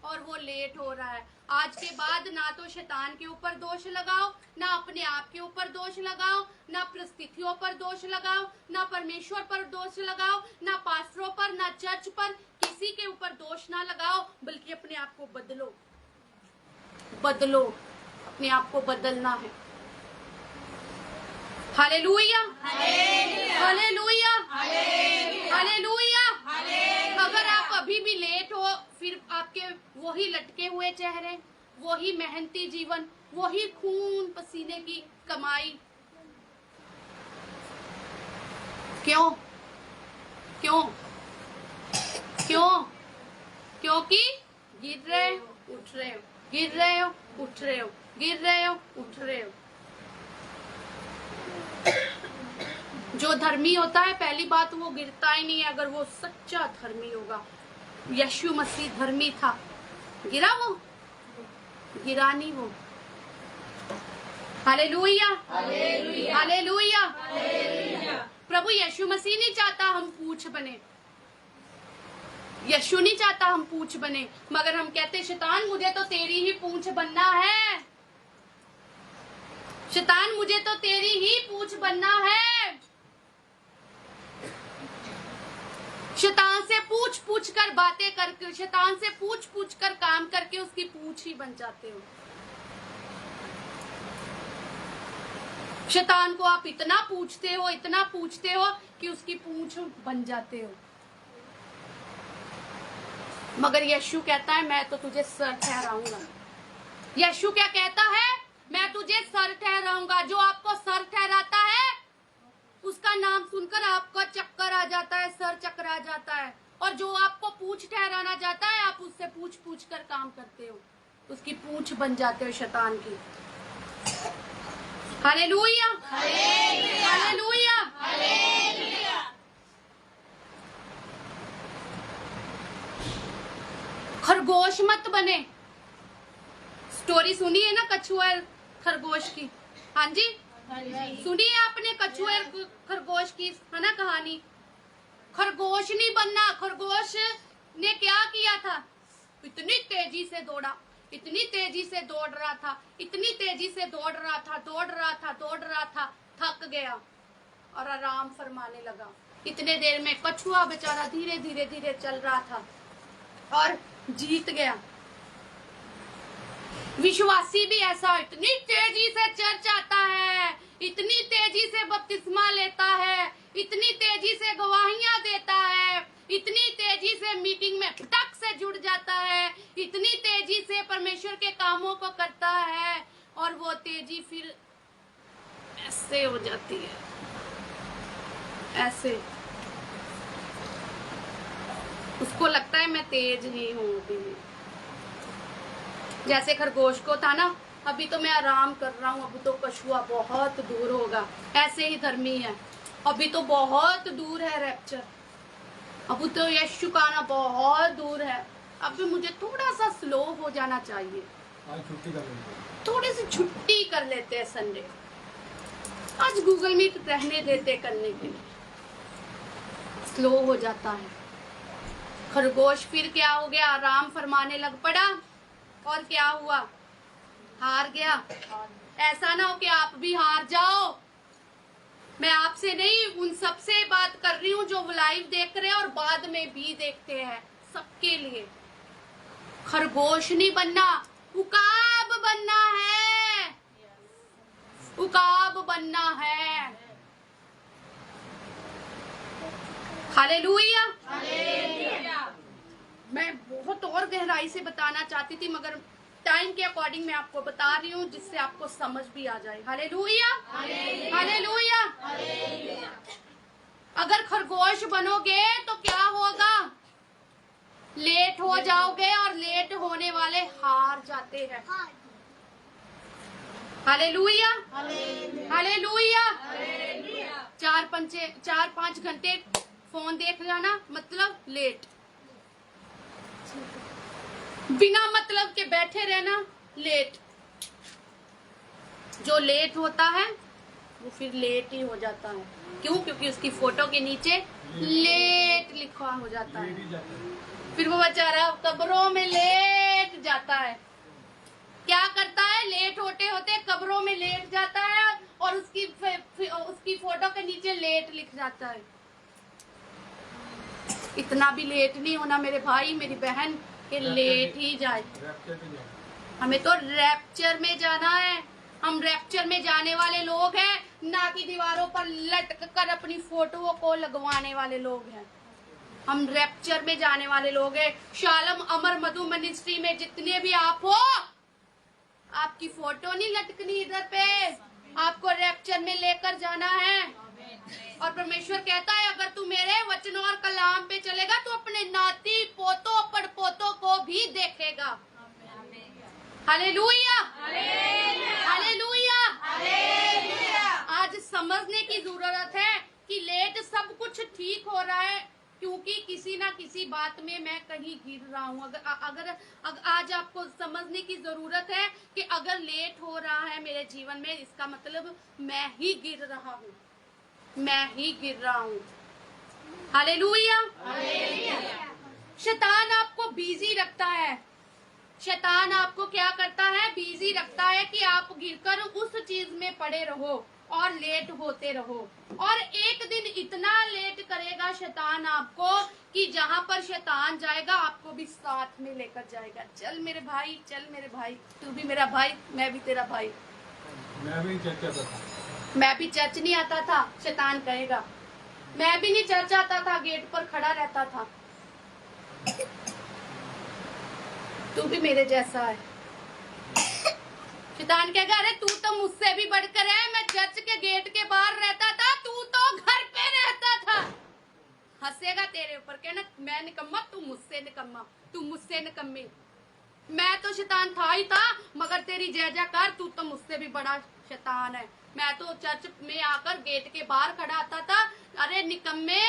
और वो लेट हो रहा है। आज के बाद ना तो शैतान के ऊपर दोष लगाओ, ना अपने आप के ऊपर दोष लगाओ, ना परिस्थितियों पर दोष लगाओ, ना परमेश्वर पर दोष लगाओ, ना पास्टरों पर, ना चर्च पर, किसी के ऊपर दोष ना लगाओ, बल्कि अपने आप को बदलो, बदलो, अपने आप को बदलना है। Hallelujah, hallelujah, hallelujah. अगर आप अभी भी लेट हो, फिर आपके वही लटके हुए चेहरे, वही मेहनती जीवन, वही खून पसीने की कमाई। क्यों? क्यों? क्यों? क्योंकि गिर रहे हो, उठ रहे हो, गिर रहे हो, उठ रहे हो, गिर रहे हो, उठ रहे हो। जो धर्मी होता है, पहली बात वो गिरता ही नहीं है, अगर वो सच्चा धर्मी होगा। यीशु मसीह धर्मी था, गिरा वो? गिरा नहीं वो। Hallelujah, hallelujah. प्रभु यीशु मसीह नहीं चाहता हम पूछ बने, यीशु नहीं चाहता हम पूछ बने, मगर हम कहते शैतान मुझे तो तेरी ही पूछ बनना है, शैतान मुझे तो तेरी ही पूछ बनना है। शैतान से पूछ पूछ कर बातें करके, शैतान से पूछ पूछ कर काम करके उसकी पूछ ही बन जाते हो। शैतान को आप इतना पूछते हो, इतना पूछते हो कि उसकी पूछ बन जाते हो। मगर यीशु कहता है मैं तो तुझे सर ठहराऊंगा। यीशु क्या कहता है? मैं तुझे सर ठहराऊंगा। जो आपको सर ठहराता है उसका नाम सुनकर आपका चक्कर आ जाता है, सर चकरा जाता है। और जो आपको पूछ ठहराना चाहता है, आप उससे पूछ पूछ कर काम करते हो, उसकी पूछ बन जाते हो शैतान की। Hallelujah, hallelujah, hallelujah. खरगोश मत बने। स्टोरी सुनी है ना कछुआ खरगोश की? हाँ जी, सुनी है आपने कछुए खरगोश की, है ना कहानी? खरगोश नहीं बनना। खरगोश ने क्या किया था? इतनी तेजी से दौड़ा, इतनी तेजी से दौड़ रहा था, इतनी तेजी से दौड़ रहा था, दौड़ रहा था, दौड़ रहा था, थक गया और आराम फरमाने लगा। इतने देर में कछुआ बेचारा धीरे धीरे धीरे चल रहा था और जीत गया। विश्वासी भी ऐसा इतनी तेजी से चर्च आता है, इतनी तेजी से बपतिस्मा लेता है, इतनी तेजी से गवाहियां देता है, इतनी तेजी से मीटिंग में फटक से जुड़ जाता है, इतनी तेजी से परमेश्वर के कामों को करता है, और वो तेजी फिर ऐसे हो जाती है, ऐसे। उसको लगता है मैं तेज ही हूँ अभी। जैसे खरगोश को था ना, अभी तो मैं आराम कर रहा हूँ, अभी तो कछुआ बहुत दूर होगा, ऐसे ही धर्मी है। अभी तो बहुत दूर है रैप्चर, अभी तो यीशु का आना बहुत दूर है। अभी मुझे थोड़ा सा स्लो हो जाना चाहिए, छुट्टी कर लेते, थोड़ी सी छुट्टी कर लेते हैं संडे, आज गूगल मीट रहने देते करने के लिए, स्लो हो जाता है। खरगोश फिर क्या हो गया, आराम फरमाने लग पड़ा, और क्या हुआ, हार गया। ऐसा ना हो कि आप भी हार जाओ। मैं आपसे नहीं, उन सब से बात कर रही हूँ जो लाइव देख रहे हैं और बाद में भी देखते हैं, सबके लिए। खरगोश नहीं बनना, उकाब बनना है, उकाब बनना है। हालेलुया। मैं बहुत और गहराई से बताना चाहती थी, मगर टाइम के अकॉर्डिंग मैं आपको बता रही हूँ, जिससे आपको समझ भी आ जाए। Hallelujah, hallelujah. अगर खरगोश बनोगे तो क्या होगा, लेट हो जाओगे, और लेट होने वाले हार जाते हैं। Hallelujah, hallelujah. 4-5 घंटे फोन देख जाना मतलब लेट, बिना मतलब के बैठे रहना लेट। जो लेट होता है वो फिर लेट ही हो जाता है। क्यों? क्योंकि उसकी फोटो के नीचे लेट लिखा हो जाता है, फिर वो बेचारा कब्रों में लेट जाता है। क्या करता है, लेट होते होते कब्रों में लेट जाता है, और उसकी फोटो के नीचे लेट लिख जाता है। इतना भी लेट नहीं होना मेरे भाई मेरी बहन, के लेट ही जाए। हमें तो रैप्चर में जाना है। हम रैप्चर में जाने वाले लोग हैं, ना कि दीवारों पर लटक कर अपनी फोटो को लगवाने वाले लोग हैं। हम रैप्चर में जाने वाले लोग हैं। शालम अमर मधु मिनिस्ट्री में जितने भी आप हो, आपकी फोटो नहीं लटकनी इधर पे, आपको रैप्चर में लेकर जाना है। और परमेश्वर कहता है, अगर तू मेरे वचनों और कलाम पे चलेगा तो अपने नाती पोतों पड़पोतों को भी देखेगा। Hallelujah, hallelujah. आज समझने की जरूरत है कि लेट सब कुछ ठीक हो रहा है, क्योंकि किसी ना किसी बात में मैं कहीं गिर रहा हूँ। अगर आज आपको समझने की जरूरत है कि अगर लेट हो रहा है मेरे जीवन में, इसका मतलब मैं ही गिर रहा हूँ, मैं ही गिर रहा हूँ। हालेलुया। शैतान आपको बिजी रखता है। शैतान आपको क्या करता है, बिजी रखता है कि आप गिरकर उस चीज में पड़े रहो और लेट होते रहो। और एक दिन इतना लेट करेगा शैतान आपको कि जहां पर शैतान जाएगा आपको भी साथ में लेकर जाएगा। चल मेरे भाई, चल मेरे भाई, तू भी मेरा भाई, मैं भी तेरा भाई। मैं भी चर्च आता था, मैं भी चर्च नहीं आता था, शैतान कहेगा। मैं भी नहीं चर्च आता था, गेट पर खड़ा रहता था। तू भी मेरे जैसा है। शैतान कहेगा, अरे तू तो मुझसे भी बढ़कर है, मैं चर्च के गेट के बाहर रहता था, तू तो घर पे रहता था। हंसेगा तेरे ऊपर, कहना मैं निकम्मा, तू मुझसे निकम्मा, तू मुझसे निकम्मी। मैं तो शैतान था ही था, मगर तेरी जय जयकार, तू तो मुझसे भी बड़ा शैतान है। मैं तो चर्च में आकर गेट के बाहर खड़ा आता था। अरे निकम्मे,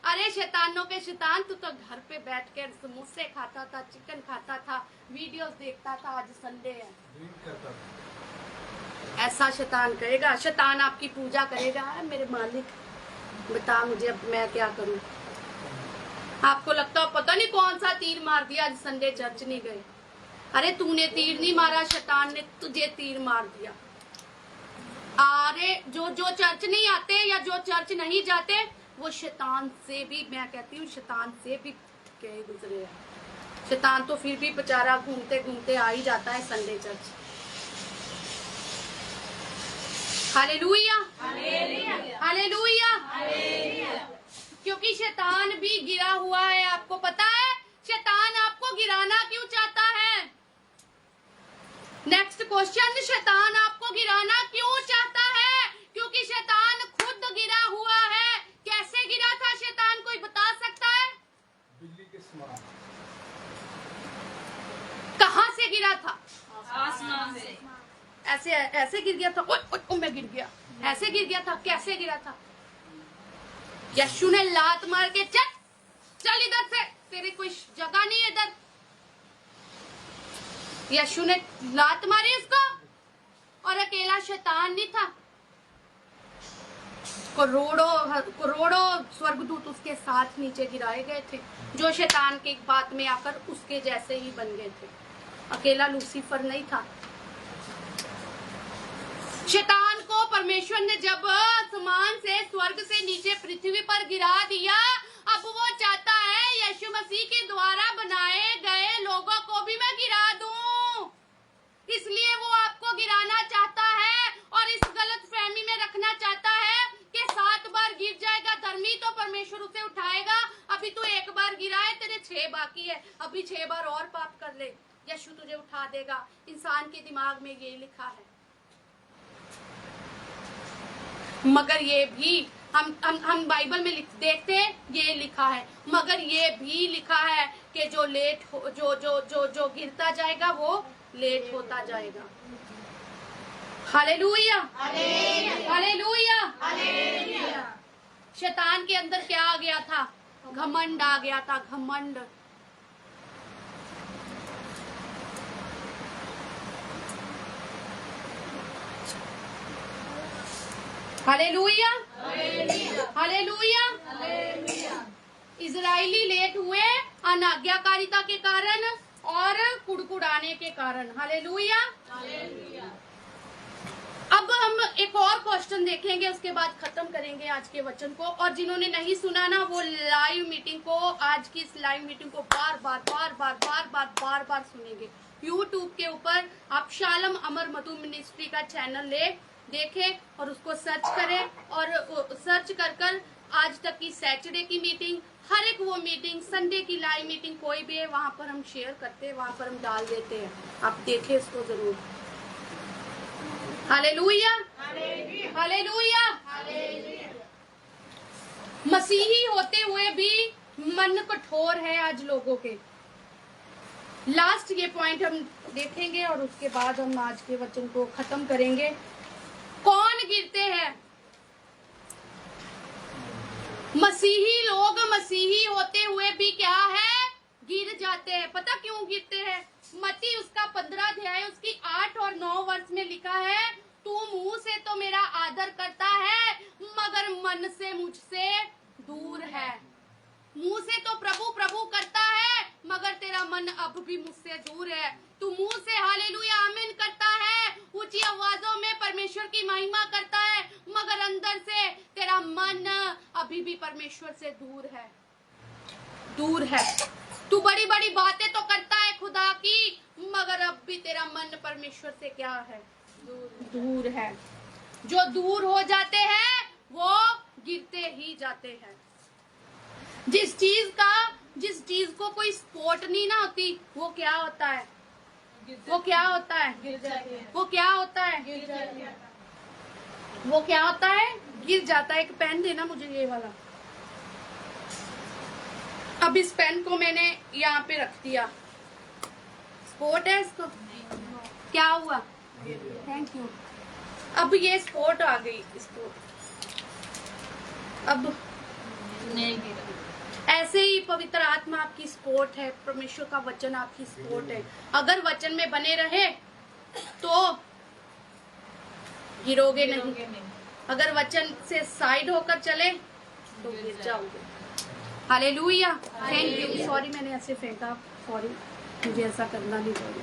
अरे शैतानों के शैतान, तू तो घर पे बैठ कर समोसे खाता था, चिकन खाता था, वीडियोस देखता था, आज संडे है। ऐसा शैतान कहेगा। शैतान आपकी पूजा करेगा, मेरे मालिक बता मुझे अब मैं क्या करूं। आपको लगता है पता नहीं कौन सा तीर मार दिया, आज संडे चर्च नहीं गए। अरे तूने तीर नहीं मारा, शैतान ने तुझे तीर मार दिया। अरे जो चर्च नहीं आते या जो चर्च नहीं जाते, वो शैतान से भी, मैं कहती हूँ शैतान से भी कहे गुजरे हैं। शैतान तो फिर भी बेचारा घूमते घूमते आ ही जाता है संडे चर्च। Hallelujah, hallelujah. क्योंकि शैतान भी गिरा हुआ है। आपको पता है शैतान आपको गिराना क्यों चाहता है? नेक्स्ट क्वेश्चन, शैतान आपको गिराना क्यों चाहता है? क्योंकि शैतान खुद गिरा हुआ है। कैसे गिरा था शैतान, कोई बता सकता है? बिजली के समान। कहाँ से गिरा था? आसमान से। ऐसे ऐसे गिर गया था। ओए, ओए, ओए, मैं गिर गया। ऐसे गिर गया था। कैसे गिरा था? यीशु ने लात मार के चल चल इधर से, तेरी कोई जगह नहीं है इधर। यीशु ने लात मारी उसको, और अकेला शैतान नहीं था, करोड़ों स्वर्गदूत उसके साथ नीचे गिराए गए थे, जो शैतान की बात में आकर उसके जैसे ही बन गए थे। अकेला लूसीफर नहीं था। शैतान को परमेश्वर ने जब आसमान से, स्वर्ग से नीचे पृथ्वी पर गिरा दिया, अब वो चाहता है यीशु मसीह के द्वारा बनाए गए लोगों को भी मैं गिरा दूं। इसलिए वो आपको गिराना चाहता है और इस गलत फहमी में रखना चाहता है कि 7 बार गिर जाएगा धर्मी तो परमेश्वर उसे उठाएगा। अभी तू 1 बार गिरा है, तेरे 6 बाकी है, अभी 6 बार और पाप कर ले, यीशु तुझे उठा देगा। इंसान के दिमाग में ये लिखा है। मगर ये भी हम बाइबल में देखते हैं, ये लिखा है, मगर ये भी लिखा है कि जो लेट हो, जो गिरता जाएगा वो लेट होता जाएगा। Hallelujah, hallelujah, hallelujah. शैतान के अंदर क्या आ गया था? घमंड आ गया था, घमंड। Hallelujah, hallelujah. इजरायली लेट हुए अनाज्ञाकारिता के कारण और कुड़कुड़ाने के कारण। हालेलुया। अब हम एक और क्वेश्चन देखेंगे, उसके बाद खत्म करेंगे आज के वचन को। और जिन्होंने नहीं सुना ना, वो लाइव मीटिंग को, आज की इस लाइव मीटिंग को बार बार सुनेंगे। यूट्यूब के ऊपर आप शालम अमर मधु मिनिस्ट्री का चैनल ले देखें और उसको सर्च करें, और सर्च कर आज तक की सैटरडे की मीटिंग, हर एक वो मीटिंग, संडे की लाइव मीटिंग कोई भी है, वहां पर हम शेयर करते हैं, वहां पर हम डाल देते हैं। आप देखें इसको जरूर। Hallelujah, hallelujah. मसीही होते हुए भी मन कठोर है आज लोगों के। लास्ट ये पॉइंट हम देखेंगे और उसके बाद हम आज के वचन को खत्म करेंगे। कौन गिरते हैं? मसीही लोग मसीही होते हुए भी क्या है? गिर जाते हैं। पता क्यों गिरते हैं? मत्ती उसका 15 अध्याय उसकी 8 और 9 वर्ष में लिखा है, तू मुंह से तो मेरा आदर करता है मगर मन से मुझसे दूर है। मुंह से तो प्रभु प्रभु करता है मगर तेरा मन अब भी मुझसे दूर है। तू मुंह से हालेलुया आमीन करता है, ऊंची आवाजों में परमेश्वर की महिमा करता है, मगर अंदर से तेरा मन अभी भी परमेश्वर से दूर है, दूर है। तू बड़ी बड़ी बातें तो करता है खुदा की, मगर अब भी तेरा मन परमेश्वर से क्या है? दूर है। जो दूर हो जाते हैं वो गिरते ही जाते हैं। जिस चीज को कोई सपोर्ट नहीं ना होती, वो क्या होता है? वो क्या होता है? गिर जाती है। वो क्या होता है? गिर जाती है। वो क्या होता है? गिर जाता है। एक पेन देना मुझे, ये वाला। अब इस पेन को मैंने यहाँ पे रख दिया, स्पोर्ट है इसको, क्या हुआ? Thank you. अब ये स्पोर्ट आ गई इसको, अब नहीं गिरा। ऐसे ही पवित्र आत्मा आपकी सपोर्ट है, परमेश्वर का वचन आपकी सपोर्ट है। अगर वचन में बने रहे तो गिरोगे नहीं, अगर वचन से साइड होकर चले तो गिर जाओगे। Hallelujah, thank you. सॉरी मैंने ऐसे फेंका, सॉरी, मुझे ऐसा करना नहीं चाहिए।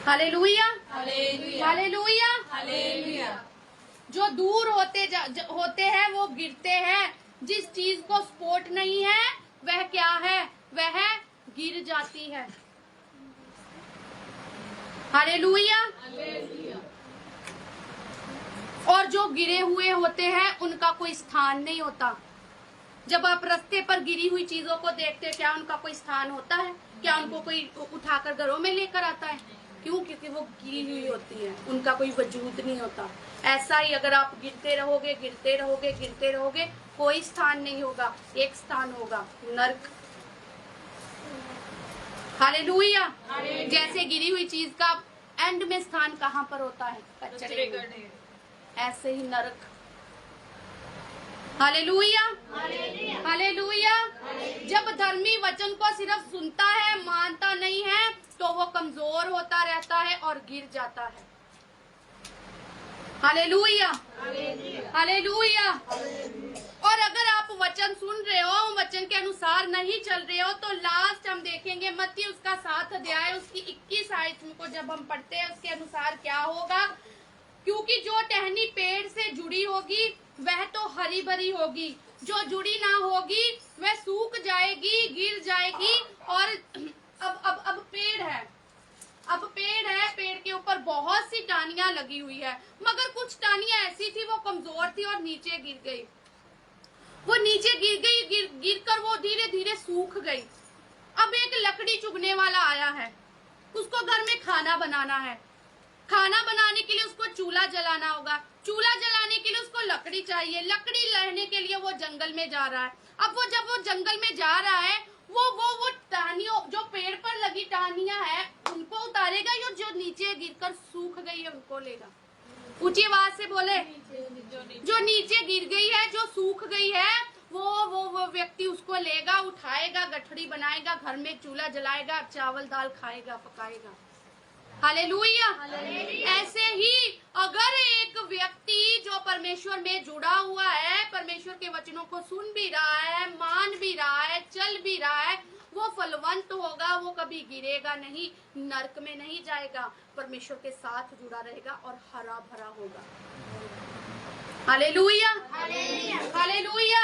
Hallelujah, hallelujah, hallelujah. जो दूर होते हैं वो गिरते हैं, जिस चीज को सपोर्ट नहीं है वह क्या है, वह गिर जाती है। हालेलुया। और जो गिरे हुए होते हैं उनका कोई स्थान नहीं होता। जब आप रास्ते पर गिरी हुई चीजों को देखते हैं, क्या उनका कोई स्थान होता है? क्या उनको कोई उठाकर घरों में लेकर आता है? क्यों? क्योंकि वो गिरी हुई होती है, उनका कोई वजूद नहीं होता। ऐसा ही अगर आप गिरते रहोगे, गिरते रहोगे, गिरते रहोगे, कोई स्थान नहीं होगा, एक स्थान होगा, नर्क। हालेलुया। जैसे गिरी हुई चीज का एंड में स्थान कहाँ पर होता है? कचरे में। ऐसे ही नरक। हालेलुया। हालेलुया। जब धर्मी वचन को सिर्फ सुनता है, मानता नहीं है, तो वो कमजोर होता रहता है और गिर जाता है। हालेलुया। हालेलुया। और अगर आप वचन सुन रहे हो, वचन के अनुसार नहीं चल रहे हो, तो लास्ट हम देखेंगे मत्ती उसका 7 अध्याय उसकी 21 आयत को जब हम पढ़ते हैं, उसके अनुसार क्या होगा? क्योंकि जो टहनी पेड़ से जुड़ी होगी वह तो हरी भरी होगी, जो जुड़ी ना होगी वह सूख जाएगी, गिर जाएगी। और अब पेड़ है, अब पेड़ है, पेड़ के ऊपर बहुत सी टाहनियां लगी हुई है, मगर कुछ टाहनियां ऐसी थी वो कमजोर थी और नीचे गिर गई। वो नीचे गिर गई, गिर कर वो धीरे धीरे सूख गई। अब एक लकड़ी चुगने वाला आया है, उसको घर में खाना बनाना है। खाना बनाने के लिए उसको चूल्हा जलाना होगा, चूल्हा जलाने के लिए उसको लकड़ी चाहिए, लकड़ी लाने के लिए वो जंगल में जा रहा है। अब वो जब वो जंगल में जा रहा है, वो टहनियों, जो पेड़ पर लगी टहनियां है, उनको उतारेगा या जो नीचे गिरकर सूख गई है उनको लेगा? ऊंची आवाज से बोले। जो नीचे गिर गई है, जो सूख गई है, वो व्यक्ति उसको लेगा, उठाएगा, गठड़ी बनाएगा, घर में चूल्हा जलाएगा, चावल दाल खाएगा, पकाएगा। हालेलुया। ऐसे ही अगर एक व्यक्ति जो परमेश्वर में जुड़ा हुआ है, परमेश्वर के वचनों को सुन भी रहा है, मान भी रहा है, चल भी रहा है, वो फलवंत होगा, वो कभी गिरेगा नहीं, नरक में नहीं जाएगा, परमेश्वर के साथ जुड़ा रहेगा और हरा भरा होगा। हालेलुया। हालेलुया।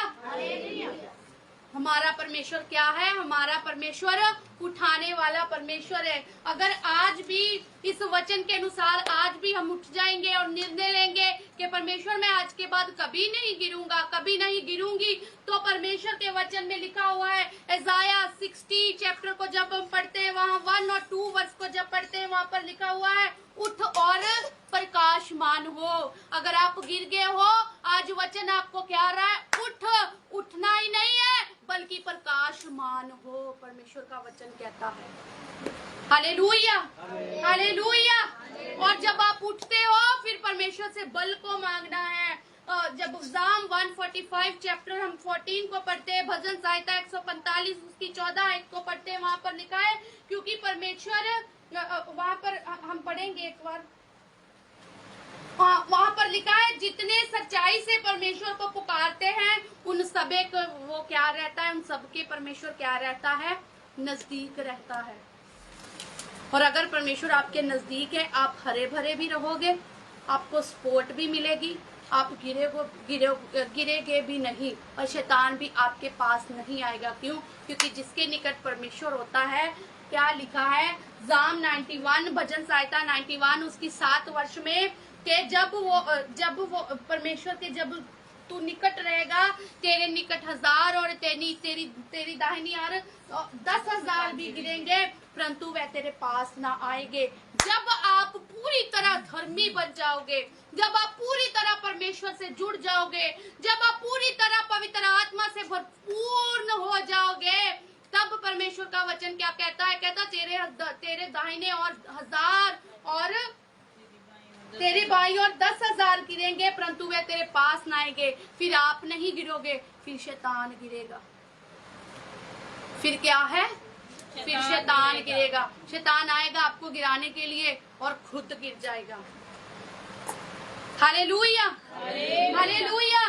हमारा परमेश्वर क्या है? हमारा परमेश्वर उठाने वाला परमेश्वर है। अगर आज भी इस वचन के अनुसार आज भी हम उठ जाएंगे और निर्णय लेंगे कि परमेश्वर मैं आज के बाद कभी नहीं गिरूंगा, कभी नहीं गिरूंगी, तो परमेश्वर के वचन में लिखा हुआ है, इज़ाया 60 चैप्टर को जब हम पढ़ते हैं, वहाँ 1 और 2 वर्ष को जब पढ़ते हैं, वहाँ पर लिखा हुआ है, उठ और प्रकाशमान हो। अगर आप गिर गए हो, आज वचन आपको क्या रहा है? उठना ही नहीं है बल्कि प्रकाशमान हो, परमेश्वर का वचन कहता है। हालेलुया। हालेलुया। और जब आप उठते हो, फिर परमेश्वर से बल को मांगना है। जब Psalm 145 चैप्टर हम 14 को पढ़ते हैं, भजन संहिता 145 उसकी 14 आयत को पढ़ते हैं, वहां पर लिखा है, क्योंकि परमेश्वर, वहां पर हम पढ़ेंगे एक बार, वहां पर लिखा है, जितने सच्चाई से परमेश्वर को पुकारते हैं उन सबे को वो क्या रहता है, उन सबके परमेश्वर क्या रहता है? नजदीक रहता है। और अगर परमेश्वर आपके नजदीक है, आप हरे भरे भी रहोगे, आपको सपोर्ट भी मिलेगी, आप गिरेगे भी नहीं, और शैतान भी आपके पास नहीं आएगा। क्यों? क्योंकि जिसके निकट परमेश्वर होता है, क्या लिखा है? Psalm 91 भजन संहिता 91 उसकी 7 वर्ष में, कि जब वो परमेश्वर के, जब तू निकट रहेगा, तेरे निकट 1000 और तेरी दाहिनी ओर 10,000 भी गिरेंगे, परंतु वह तेरे पास ना आएंगे। जब आप पूरी तरह धर्मी बन जाओगे, जब आप पूरी तरह परमेश्वर से जुड़ जाओगे, जब आप पूरी तरह पवित्र आत्मा से भरपूर्ण हो जाओगे, तब परमेश्वर का वचन क्या कहता है? कहता तेरे दाहिने और 1000 और तेरे बाई और 10,000 गिरेंगे, परंतु वे तेरे पास ना आएंगे। फिर आप नहीं गिरोगे, फिर शैतान गिरेगा। फिर क्या है? फिर शैतान गिरेगा। शैतान आएगा आपको गिराने के लिए और खुद गिर जाएगा। हालेलुया। हालेलुया।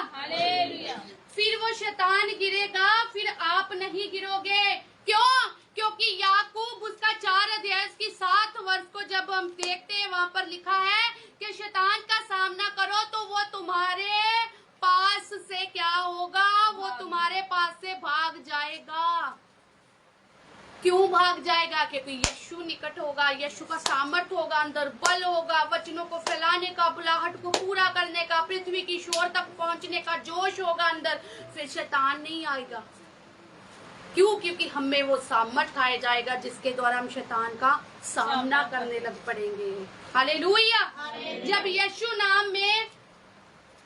फिर वो शैतान गिरेगा, फिर आप नहीं गिरोगे। क्यों? क्योंकि याकूब उसका 4 अध्याय की 7 वर्ष को जब हम देखते हैं, वहां पर लिखा है कि शैतान का सामना करो तो वो तुम्हारे पास से क्या होगा, वो तुम्हारे पास से भाग जाएगा। क्यों भाग जाएगा? क्योंकि यीशु निकट होगा, यीशु का सामर्थ होगा, अंदर बल होगा, वचनों को फैलाने का, बुलाहट को पूरा करने का, पृथ्वी की शोर तक पहुंचने का जोश होगा अंदर। फिर शैतान नहीं आएगा। क्यों? क्योंकि हमें वो सामर्थ आया जाएगा जिसके द्वारा हम शैतान का सामना करने लग पड़ेंगे। हालेलुया। जब यीशु नाम में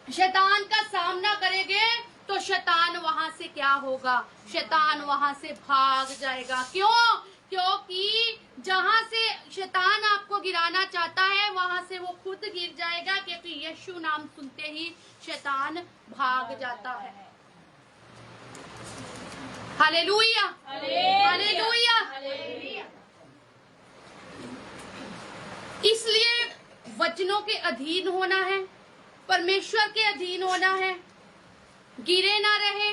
शैतान का सामना करेंगे तो शैतान वहां से क्या होगा? शैतान वहां से भाग जाएगा। क्यों? क्योंकि जहां से शैतान आपको गिराना चाहता है वहां से वो खुद गिर जाएगा, क्योंकि यीशु नाम सुनते ही शैतान भाग जाता है। Hallelujah, hallelujah. इसलिए वचनों के अधीन होना है, परमेश्वर के अधीन होना है, गिरे ना रहे,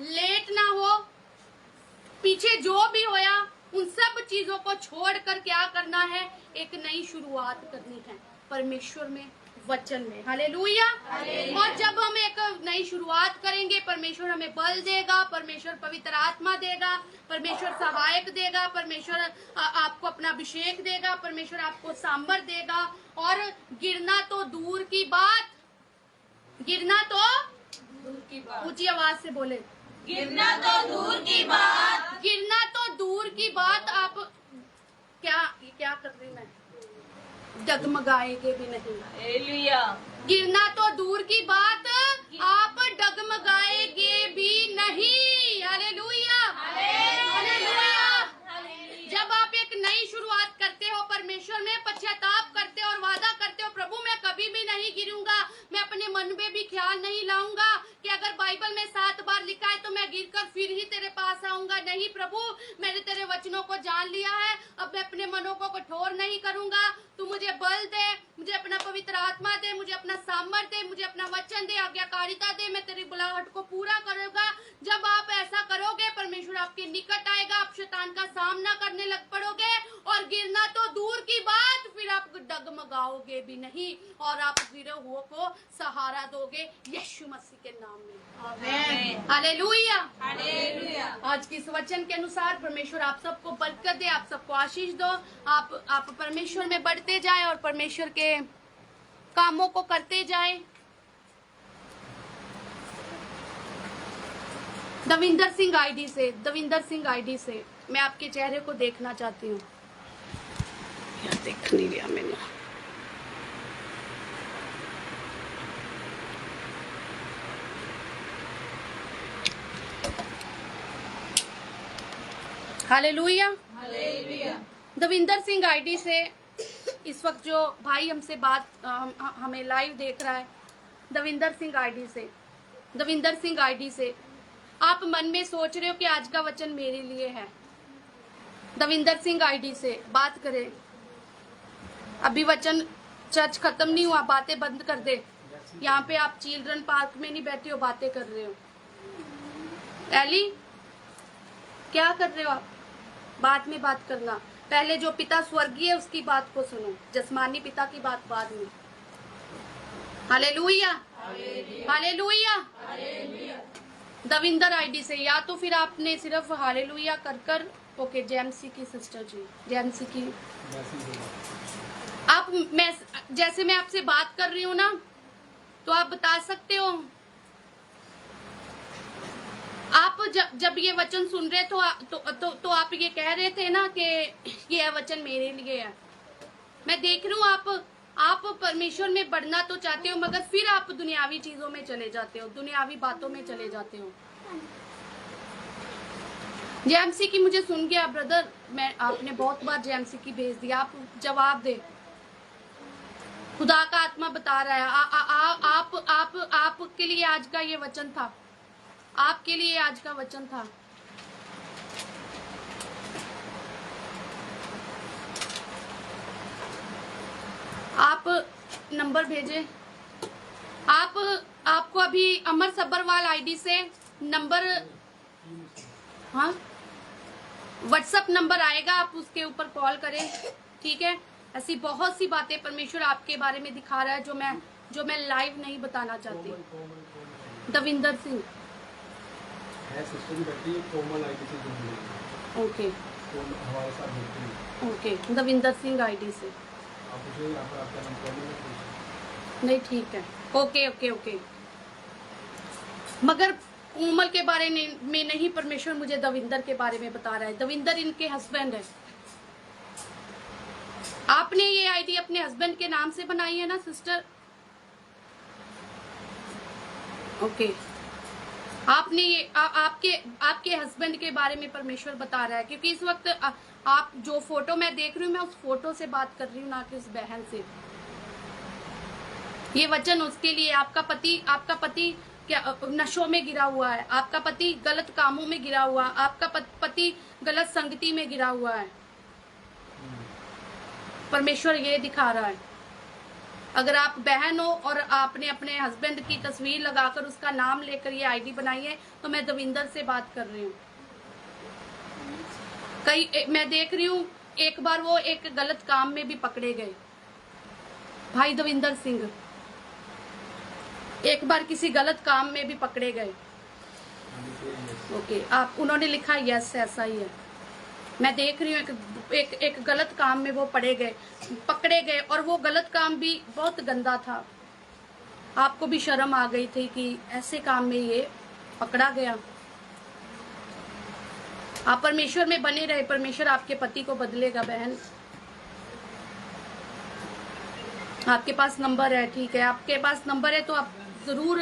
लेट ना हो, पीछे जो भी होया उन सब चीजों को छोड़कर क्या करना है? एक नई शुरुआत करनी है परमेश्वर में, वचन में। हालेलुया। और जब हम एक नई शुरुआत करेंगे, परमेश्वर हमें बल देगा, परमेश्वर पवित्र आत्मा देगा, परमेश्वर सहायक देगा, परमेश्वर आपको अपना अभिषेक देगा, परमेश्वर आपको सामर्थ देगा। और गिरना तो दूर की बात, गिरना तो ऊंची आवाज से बोले, गिरना तो दूर की बात, गिरना तो दूर की बात। आप क्या कर रही मैं? डगमगाएंगे भी नहीं। हालेलुया। गिरना तो दूर की बात, आप डगमगाएंगे भी नहीं। Hallelujah, hallelujah. जब आप एक नई शुरुआत करते हो परमेश्वर में, पश्चाताप करते हो और वादा करते हो, प्रभु मैं कभी भी नहीं गिरूंगा, मैं अपने मन में भी ख्याल नहीं लाऊंगा कि अगर बाइबल में 7 बार लिखा है तो मैं गिरकर फिर ही तेरे पास आऊंगा। नहीं प्रभु, मैंने तेरे वचनों को जान लिया है, अब मैं अपने मनों को कठोर नहीं करूंगा। तू मुझे बल दे, मुझे अपना पवित्र आत्मा दे, मुझे अपना सामर्थ दे, मुझे अपना वचन दे, आज्ञाकारिता दे, मैं तेरी बुलाहट को पूरा करूंगा। जब आप ऐसा करोगे, परमेश्वर आपके निकट आएगा, आप शैतान का सामना करने लग पड़ोगे। और गिरना तो दूर की बात, फिर आप डगमगाओगे भी नहीं और आप गिरे हुए को सहारा दोगे यीशु मसीह के नाम में। आमीन। Hallelujah, hallelujah. आज के इस वचन के अनुसार परमेश्वर आप सबको बरकत दे, आप सबको आशीष दो। आप परमेश्वर में बढ़ते जाए और परमेश्वर के कामों को करते जाए। दविंदर सिंह आईडी से मैं आपके चेहरे को देखना चाहती हूँ। यार देख नहीं लिया मैंने। Hallelujah, hallelujah. Davinder Singh ID से इस वक्त जो भाई हमसे बात हमें लाइव देख रहा है, दविंदर सिंह आईडी से आप मन में सोच रहे हो कि आज का वचन मेरे लिए है। दविंदर सिंह आईडी से बात करें। अभी वचन चर्च खत्म नहीं हुआ, बातें बंद कर दे। यहाँ पे आप चिल्ड्रन पार्क में नहीं बैठे हो, बातें कर रहे हो। एली क्या कर रहे हो आप? बाद में बात करना, पहले जो पिता स्वर्गीय है उसकी बात को सुनो, जस्मानी पिता की बात बाद में। Hallelujah, hallelujah. दविंदर आईडी से या तो फिर आपने सिर्फ हालेलुया कर ओके। जेएमसी की सिस्टर जी, जेएमसी की आप, मैं जैसे मैं आपसे बात कर रही हूँ ना, तो आप बता सकते हो। आप जब ये वचन सुन रहे तो आप ये कह रहे थे ना कि ये वचन मेरे लिए है। मैं देख रही हूँ आप परमेश्वर में बढ़ना तो चाहते हो, मगर फिर आप दुनियावी चीजों में चले जाते हो, दुनियावी बातों में चले जाते हो। जेएमसी की मुझे सुन गया ब्रदर, मैं आपने बहुत बार जेएमसी की भेज दिया, आप जवाब दे। खुदा का आत्मा बता रहा है आपके लिए आज का ये वचन था, आपके लिए आज का वचन था। आप नंबर भेजे। आपको अभी अमर सब्बरवाल आईडी से नंबर, हाँ व्हाट्सएप नंबर आएगा, आप उसके ऊपर कॉल करें, ठीक है। ऐसी बहुत सी बातें परमेश्वर आपके बारे में दिखा रहा है जो मैं लाइव नहीं बताना चाहती। दविंदर सिंह। है सिस्टर की बेटी कोमल आईडी से जुड़ी हुई है, ओके तो हमारे साथ जुड़ती है। ओके, दविंदर सिंह आईडी से। आप मुझे यहाँ पर आपका नाम प्रॉब्लम है पूछिए। नहीं ठीक है, ओके ओके ओके। मगर कोमल के बारे में नहीं, परमेश्वर मुझे दविंदर के बारे में बता रहा है। दविंदर इनके हस्बैंड है। आपने ये आईडी अपने हस्बैंड के नाम से बनाई है ना सिस्टर? ओके, आपने ये आपके हस्बैंड के बारे में परमेश्वर बता रहा है, क्योंकि इस वक्त आप जो फोटो मैं देख रही हूँ, मैं उस फोटो से बात कर रही हूँ, ना कि उस बहन से। ये वचन उसके लिए, आपका पति क्या नशों में गिरा हुआ है, आपका पति गलत कामों में गिरा हुआ, आपका पति गलत संगति में गिरा हुआ है। परमेश्वर ये दिखा रहा है। अगर आप बहन हो और आपने अपने हस्बैंड की तस्वीर लगाकर उसका नाम लेकर ये आईडी बनाई है, तो मैं दविंदर से बात कर रही हूँ। मैं देख रही हूँ एक बार वो एक गलत काम में भी पकड़े गए, भाई दविंदर सिंह एक बार किसी गलत काम में भी पकड़े गए। ओके, आप उन्होंने लिखा यस, ऐसा ही है। मैं देख रही हूँ एक गलत काम में वो पकड़े गए, और वो गलत काम भी बहुत गंदा था। आपको भी शर्म आ गई थी कि ऐसे काम में ये पकड़ा गया। आप परमेश्वर में बने रहे, परमेश्वर आपके पति को बदलेगा बहन। आपके पास नंबर है, ठीक है, आपके पास नंबर है तो आप जरूर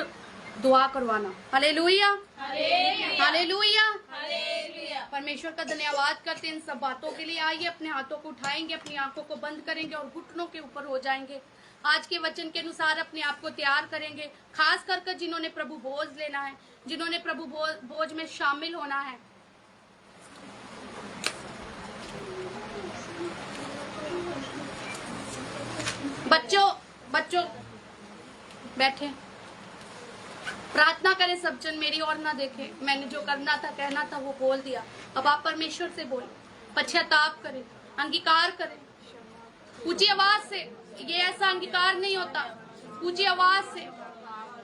दुआ करवाना। Hallelujah hallelujah. परमेश्वर का धन्यवाद करते हैं इन सब बातों के लिए। आइए अपने हाथों को उठाएंगे, अपनी आंखों को बंद करेंगे और घुटनों के ऊपर हो जाएंगे। आज के वचन के अनुसार अपने आप को तैयार करेंगे, खास कर जिन्होंने प्रभु भोज लेना है, जिन्होंने प्रभु भोज में शामिल होना है। बच्चों बैठे, प्रार्थना करें। सब जन मेरी ओर ना देखे। मैंने जो करना था, कहना था, वो बोल दिया। अब आप परमेश्वर से बोलें, पश्चाताप करें, अंगीकार करें ऊंची आवाज से। ये ऐसा अंगीकार नहीं होता, ऊंची आवाज से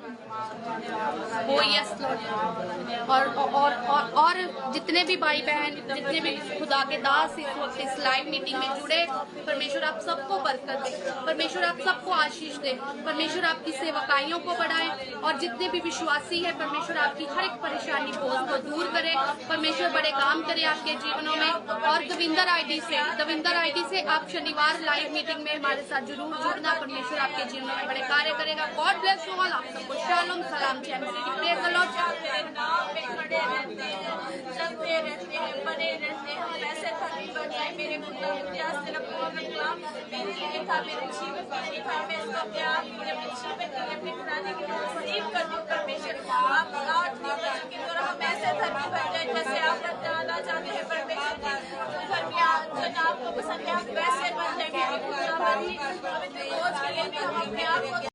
ओ यस लॉर्ड। और जितने भी भाई बहन, जितने भी खुदा के दास इस वक्त इस लाइव मीटिंग में जुड़े, परमेश्वर आप सबको बरकत दे, परमेश्वर आप सबको आशीष दे, परमेश्वर आपकी सेवकाइयों को बढ़ाए, और जितने भी विश्वासी है परमेश्वर आपकी हर एक परेशानी बोझ को दूर करे। परमेश्वर बड़े काम करे आपके जीवनों में। और दविंदर आईडी से आप शनिवार लाइव मीटिंग में हमारे साथ जरूर जुड़ना। परमेश्वर आपके जीवनों में बड़े कार्य करेगा। God bless you all. आप सबको शालोम, सलाम, जय मसीह। Praise the Lord. खड़े रहते हैं, चलते रहते हैं, बने रहते हैं, वैसे धर्मी बन जाए। मेरे खुदा इतिहास तेरा पूर्ण कलाम मेरे लिए था, मेरे जीवन के लिए था। मैं इसको अपने आप के लिए, अपने जीवन के लिए, अपने घराने के लिए रिसीव कर दूं। परमेश्वर आप आज के द्वारा हम ऐसे धर्मी बन जाए जैसे आप बनना चाहते हैं। परमेश्वर जो धर्मी जो आपको पसंद है, आप वैसे बन जाए। मेरे खुदा हमें रोज के लिए हम अपने आप को